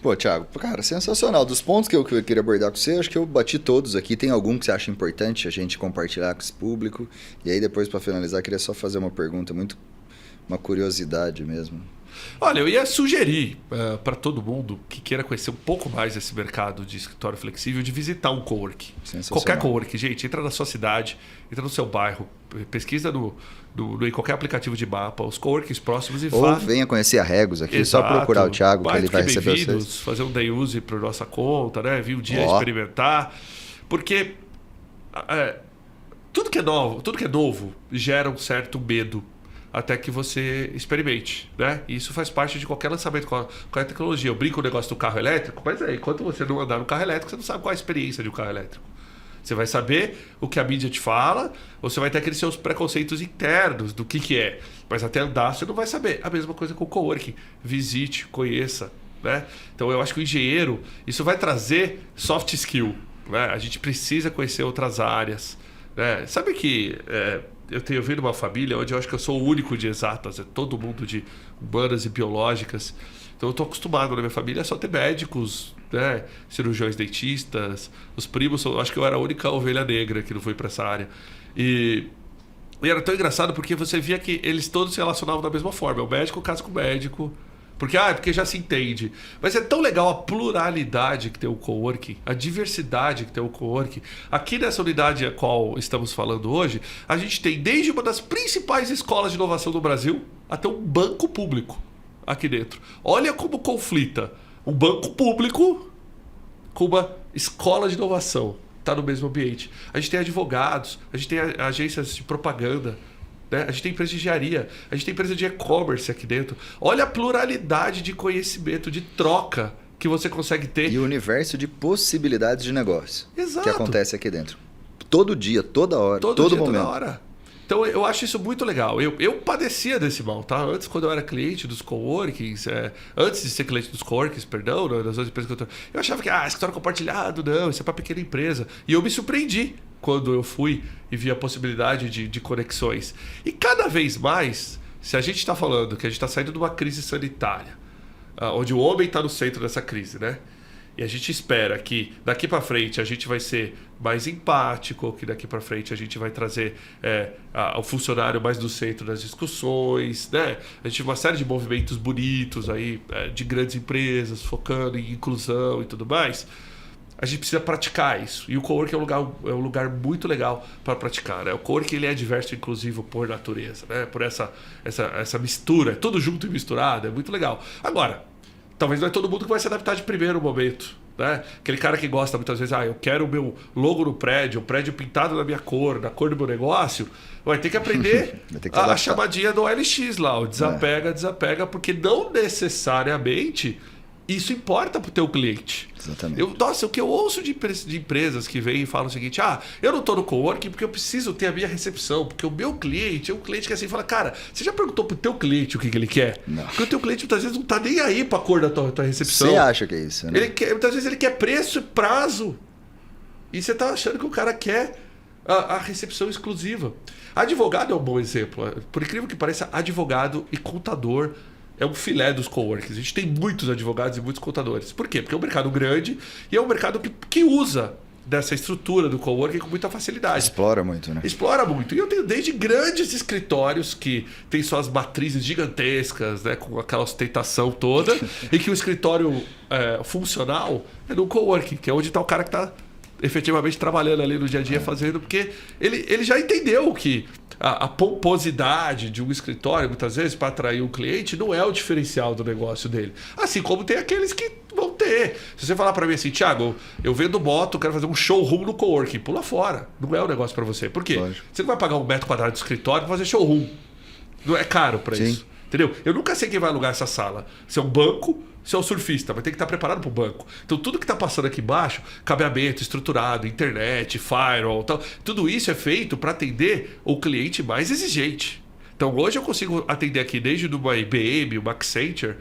B: Pô, Thiago, cara, sensacional. Dos pontos que eu queria abordar com você, acho que eu bati todos aqui. Tem algum que você acha importante a gente compartilhar com esse público? E aí depois, para finalizar, queria só fazer uma pergunta, uma curiosidade mesmo.
C: Olha, eu ia sugerir para todo mundo que queira conhecer um pouco mais desse mercado de escritório flexível, de visitar um coworking. Qualquer coworking, gente, entra na sua cidade, entra no seu bairro, pesquisa em qualquer aplicativo de mapa, os coworkings próximos e vá.
B: Ou venha conhecer a Regos aqui, só procurar o Thiago, que ele vai receber vocês.
C: Fazer um day use para nossa conta, né? Vir um dia experimentar. Porque tudo que é novo gera um certo medo até que você experimente, né? E isso faz parte de qualquer lançamento, qualquer tecnologia. Eu brinco o negócio do carro elétrico, mas enquanto você não andar no carro elétrico, você não sabe qual é a experiência de um carro elétrico. Você vai saber o que a mídia te fala, ou você vai ter aqueles seus preconceitos internos do que é. Mas até andar, você não vai saber. A mesma coisa com o coworking. Visite, conheça, né? Então eu acho que o engenheiro, isso vai trazer soft skill, né? A gente precisa conhecer outras áreas, né? Sabe que... eu tenho vindo uma família onde eu acho que eu sou o único de exatas, é todo mundo de humanas e biológicas. Então eu estou acostumado na minha família a só ter médicos, né, cirurgiões dentistas, os primos, acho que eu era a única ovelha negra que não foi para essa área. E era tão engraçado porque você via que eles todos se relacionavam da mesma forma. O médico casa com o médico, porque já se entende. Mas é tão legal a pluralidade que tem o coworking, a diversidade que tem o coworking. Aqui nessa unidade a qual estamos falando hoje, a gente tem desde uma das principais escolas de inovação do Brasil até um banco público aqui dentro. Olha como conflita um banco público com uma escola de inovação. Está no mesmo ambiente. A gente tem advogados, a gente tem agências de propaganda, né? A gente tem empresa de engenharia, a gente tem empresa de e-commerce aqui dentro. Olha a pluralidade de conhecimento, de troca que você consegue ter.
B: E o universo de possibilidades de negócio.
C: Exato.
B: Que acontece aqui dentro. Todo dia, toda hora, todo
C: dia,
B: momento.
C: Toda hora. Então eu acho isso muito legal. Eu padecia desse mal, tá? Antes, quando eu era cliente dos coworkings, antes de ser cliente dos coworkings, perdão, das outras empresas que eu achava que escritório compartilhado, não, isso é para pequena empresa. E eu me surpreendi quando eu fui e vi a possibilidade de conexões. E cada vez mais, se a gente está falando que a gente está saindo de uma crise sanitária, onde o homem está no centro dessa crise, né? E a gente espera que daqui para frente a gente vai ser mais empático, que daqui para frente a gente vai trazer o funcionário mais do centro das discussões, né? A gente tem uma série de movimentos bonitos aí, de grandes empresas, focando em inclusão e tudo mais. A gente precisa praticar isso. E o coworking é um lugar muito legal para praticar, né? O coworking ele é diverso e inclusivo por natureza, né? Por essa mistura, tudo junto e misturado, é muito legal. Agora, talvez não é todo mundo que vai se adaptar de primeiro momento, né? Aquele cara que gosta muitas vezes, eu quero o meu logo no prédio, o prédio pintado na minha cor, na cor do meu negócio, vai ter que aprender a chamadinha do OLX lá, o desapega, porque não necessariamente isso importa para o teu cliente.
B: Exatamente.
C: O que eu ouço de empresas que vêm e falam o seguinte, eu não estou no coworking porque eu preciso ter a minha recepção, porque o meu cliente é um cliente que assim fala, cara, você já perguntou pro teu cliente o que ele quer?
B: Não.
C: Porque o teu cliente muitas vezes não está nem aí para a cor da tua recepção.
B: Você acha que é isso, né?
C: Muitas vezes ele quer preço e prazo. E você está achando que o cara quer a recepção exclusiva. Advogado é um bom exemplo. Por incrível que pareça, advogado e contador é um filé dos coworkings. A gente tem muitos advogados e muitos contadores. Por quê? Porque é um mercado grande e é um mercado que usa dessa estrutura do coworking com muita facilidade.
B: Explora muito, né?
C: Explora muito. E eu tenho desde grandes escritórios que têm suas matrizes gigantescas, né, com aquela ostentação toda, e que o escritório funcional é no coworking, que é onde está o cara que está efetivamente trabalhando ali no dia a dia, fazendo, porque ele já entendeu que a pomposidade de um escritório, muitas vezes, para atrair um cliente, não é o diferencial do negócio dele. Assim como tem aqueles que vão ter. Se você falar para mim assim, Thiago, eu vendo moto, quero fazer um showroom no coworking, pula fora. Não é um negócio para você. Por quê?
B: Lógico.
C: Você não vai pagar 1 metro quadrado de escritório para fazer showroom. Não é caro para isso. Entendeu? Eu nunca sei quem vai alugar essa sala. Se é um banco, se é um surfista, vai ter que estar preparado para o banco. Então tudo que está passando aqui embaixo, cabeamento estruturado, internet, firewall, tal, tudo isso é feito para atender o cliente mais exigente. Então hoje eu consigo atender aqui desde uma IBM, uma Accenture,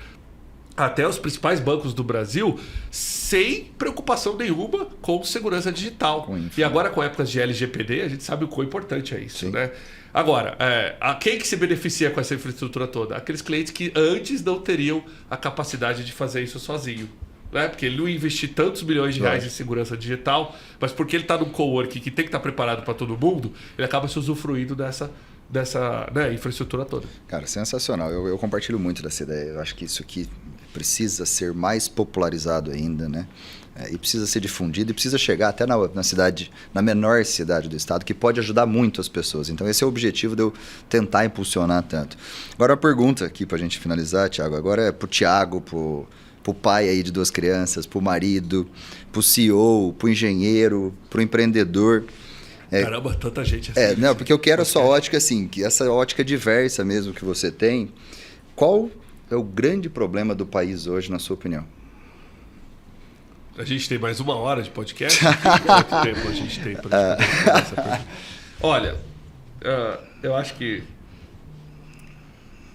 C: até os principais bancos do Brasil, sem preocupação nenhuma com segurança digital. E agora com épocas de LGPD, a gente sabe o quão importante é isso, né? Agora, a quem que se beneficia com essa infraestrutura toda? Aqueles clientes que antes não teriam a capacidade de fazer isso sozinho. Né? Porque ele não investir tantos milhões de reais em segurança digital, mas porque ele está num coworking que tem que estar preparado para todo mundo, ele acaba se usufruindo dessa infraestrutura toda.
B: Cara, sensacional. Eu compartilho muito dessa ideia. Eu acho que isso aqui precisa ser mais popularizado ainda, né? E precisa ser difundido e precisa chegar até na cidade, na menor cidade do estado, que pode ajudar muito as pessoas. Então esse é o objetivo de eu tentar impulsionar tanto. Agora a pergunta aqui para a gente finalizar, Thiago, agora é pro Thiago, pro pai aí de 2 crianças, pro marido, pro CEO, pro engenheiro, pro empreendedor.
C: Caramba, tanta gente assim.
B: Não, porque eu quero a sua ótica assim, que essa ótica diversa mesmo que você tem. Qual é o grande problema do país hoje, na sua opinião?
C: A gente tem mais 1 hora de podcast? Quanto tempo a gente tem para responder essa pergunta? Olha, eu acho que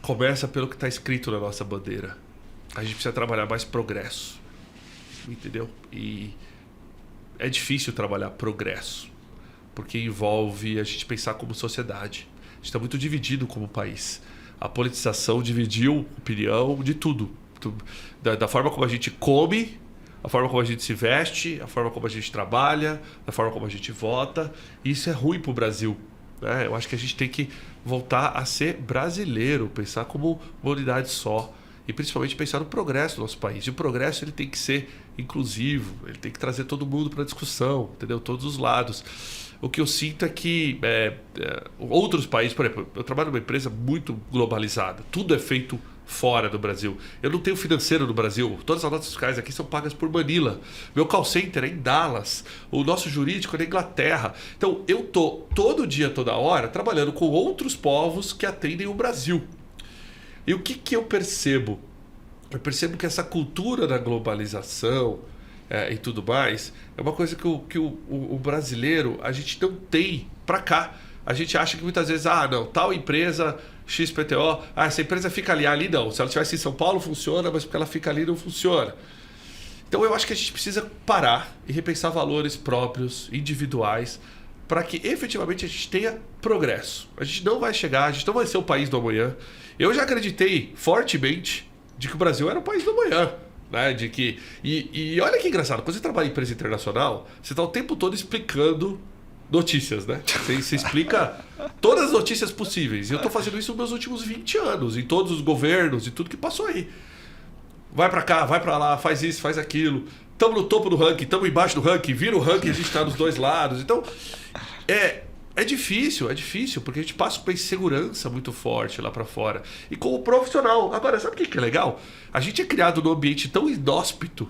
C: começa pelo que está escrito na nossa bandeira. A gente precisa trabalhar mais progresso. Entendeu? E é difícil trabalhar progresso, porque envolve a gente pensar como sociedade. A gente está muito dividido como país. A politização dividiu opinião de tudo. Da forma como a gente come, a forma como a gente se veste, a forma como a gente trabalha, a forma como a gente vota. E isso é ruim para o Brasil, né? Eu acho que a gente tem que voltar a ser brasileiro, pensar como uma unidade só. E principalmente pensar no progresso do nosso país. E o progresso ele tem que ser inclusivo, ele tem que trazer todo mundo para a discussão, entendeu? Todos os lados. O que eu sinto é que outros países, por exemplo, eu trabalho numa empresa muito globalizada, tudo é feito fora do Brasil. Eu não tenho financeiro no Brasil. Todas as notas fiscais aqui são pagas por Manila. Meu call center é em Dallas. O nosso jurídico é na Inglaterra. Então, eu tô todo dia, toda hora, trabalhando com outros povos que atendem o Brasil. E o que eu percebo? Eu percebo que essa cultura da globalização e tudo mais é uma coisa que o brasileiro, a gente não tem pra cá. A gente acha que muitas vezes, não, tal empresa XPTO, essa empresa fica ali não. Se ela estivesse em São Paulo funciona, mas porque ela fica ali não funciona. Então eu acho que a gente precisa parar e repensar valores próprios, individuais, para que efetivamente a gente tenha progresso. A gente não vai chegar, a gente não vai ser o país do amanhã. Eu já acreditei fortemente de que o Brasil era o país do amanhã. Né? De que, e olha que engraçado, quando você trabalha em empresa internacional, você está o tempo todo explicando notícias, né? Você explica todas as notícias possíveis. E eu estou fazendo isso nos meus últimos 20 anos, em todos os governos e tudo que passou aí. Vai para cá, vai para lá, faz isso, faz aquilo. Estamos no topo do ranking, estamos embaixo do ranking, vira o ranking, a gente está dos dois lados. Então, é difícil, porque a gente passa por uma insegurança muito forte lá para fora. E como profissional. Agora, sabe o que é legal? A gente é criado num ambiente tão inóspito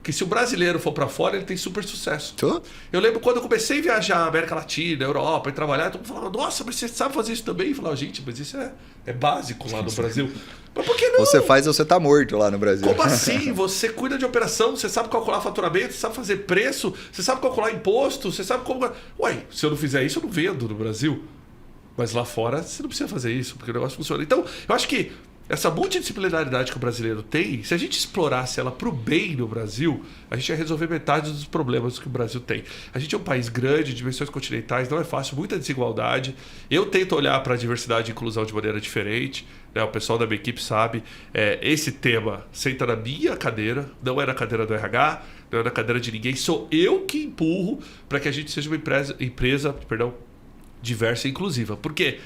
C: que se o brasileiro for para fora, ele tem super sucesso. Eu lembro quando eu comecei a viajar na América Latina, Europa, e trabalhar, todo mundo falava, nossa, mas você sabe fazer isso também? Eu falava, gente, mas isso é básico lá no Brasil. Mas por que não?
B: Você faz ou você tá morto lá no Brasil.
C: Como assim? Você cuida de operação, você sabe calcular faturamento, você sabe fazer preço, você sabe calcular imposto, você sabe como... Ué, se eu não fizer isso, eu não vendo no Brasil. Mas lá fora, você não precisa fazer isso, porque o negócio funciona. Então, eu acho que essa multidisciplinaridade que o brasileiro tem, se a gente explorasse ela para o bem no Brasil, a gente ia resolver metade dos problemas que o Brasil tem. A gente é um país grande, dimensões continentais, não é fácil, muita desigualdade. Eu tento olhar para a diversidade e inclusão de maneira diferente, né? O pessoal da minha equipe sabe. Esse tema senta na minha cadeira, não é na cadeira do RH, não é na cadeira de ninguém, sou eu que empurro para que a gente seja uma empresa diversa e inclusiva. Porque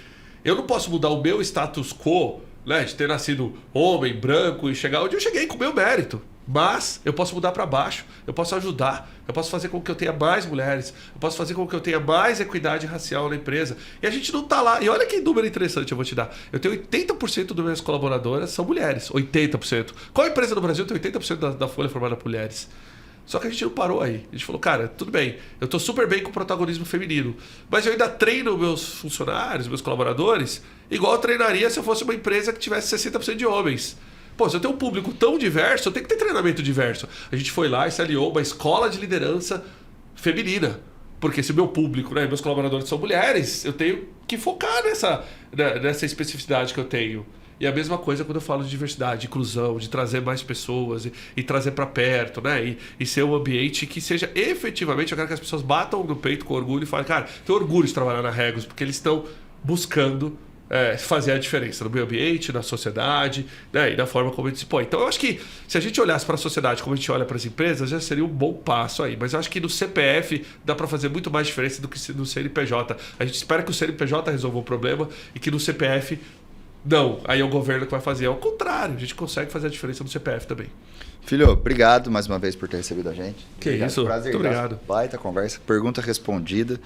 C: eu não posso mudar o meu status quo, né, de ter nascido homem, branco e chegar onde eu cheguei com o meu mérito. Mas eu posso mudar para baixo, eu posso ajudar, eu posso fazer com que eu tenha mais mulheres, eu posso fazer com que eu tenha mais equidade racial na empresa. E a gente não está lá. E olha que número interessante eu vou te dar. Eu tenho 80% das minhas colaboradoras são mulheres. 80%. Qual empresa no Brasil tem 80% da folha formada por mulheres? Só que a gente não parou aí. A gente falou, cara, tudo bem, eu estou super bem com o protagonismo feminino, mas eu ainda treino meus funcionários, meus colaboradores, igual eu treinaria se eu fosse uma empresa que tivesse 60% de homens. Pô, se eu tenho um público tão diverso, eu tenho que ter treinamento diverso. A gente foi lá e se aliou uma escola de liderança feminina. Porque se o meu público, né, meus colaboradores são mulheres, eu tenho que focar nessa especificidade que eu tenho. E a mesma coisa quando eu falo de diversidade, de inclusão, de trazer mais pessoas e trazer para perto, né? E ser um ambiente que seja efetivamente, eu quero que as pessoas batam no peito com orgulho e falem, cara, tenho orgulho de trabalhar na Regus, porque eles estão buscando fazer a diferença no meio ambiente, na sociedade, né? E na forma como a gente se põe. Então eu acho que se a gente olhasse para a sociedade como a gente olha para as empresas, já seria um bom passo aí. Mas eu acho que no CPF dá para fazer muito mais diferença do que no CNPJ. A gente espera que o CNPJ resolva o problema e que no CPF... Não, aí é o governo que vai fazer. Ao contrário, a gente consegue fazer a diferença no CPF também.
B: Filho, obrigado mais uma vez por ter recebido a gente.
C: Que
B: obrigado,
C: isso,
B: prazer,
C: muito obrigado.
B: Baita conversa, pergunta respondida.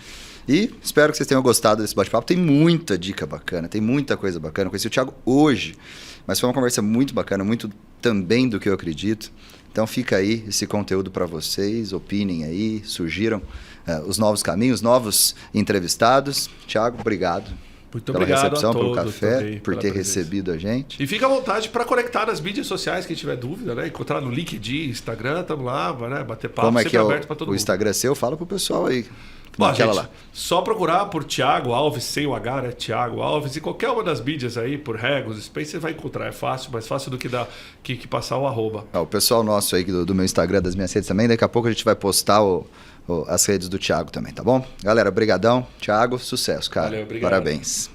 B: E espero que vocês tenham gostado desse bate-papo. Tem muita dica bacana, tem muita coisa bacana. Eu conheci o Thiago hoje, mas foi uma conversa muito bacana, muito também do que eu acredito. Então fica aí esse conteúdo para vocês, opinem aí, sugiram os novos caminhos, novos entrevistados. Thiago, obrigado.
C: Muito
B: pela
C: obrigado
B: recepção,
C: a todos,
B: pelo café,
C: também,
B: por ter recebido a gente.
C: E fica à vontade para conectar nas mídias sociais, quem tiver dúvida, né? Encontrar no LinkedIn, Instagram, estamos lá, né? Bater papo,
B: Como é
C: sempre
B: que é
C: aberto para todo mundo.
B: O Instagram seu? Fala pro pessoal aí.
C: Bom, gente, lá. Só procurar por Thiago Alves, sem o H, né? Thiago Alves, e qualquer uma das mídias aí, por Regus, Space, você vai encontrar. É fácil, mais fácil do que passar o @.
B: O pessoal nosso aí do meu Instagram, das minhas redes também, daqui a pouco a gente vai postar as redes do Thiago também, tá bom? Galera, brigadão. Thiago, sucesso, cara.
C: Valeu, obrigado.
B: Parabéns.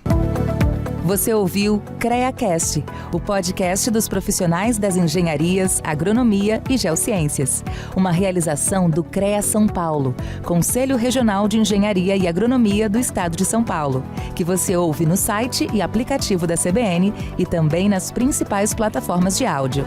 A: Você ouviu CREAcast, o podcast dos profissionais das engenharias, agronomia e geociências. Uma realização do CREA São Paulo, Conselho Regional de Engenharia e Agronomia do Estado de São Paulo, que você ouve no site e aplicativo da CBN e também nas principais plataformas de áudio.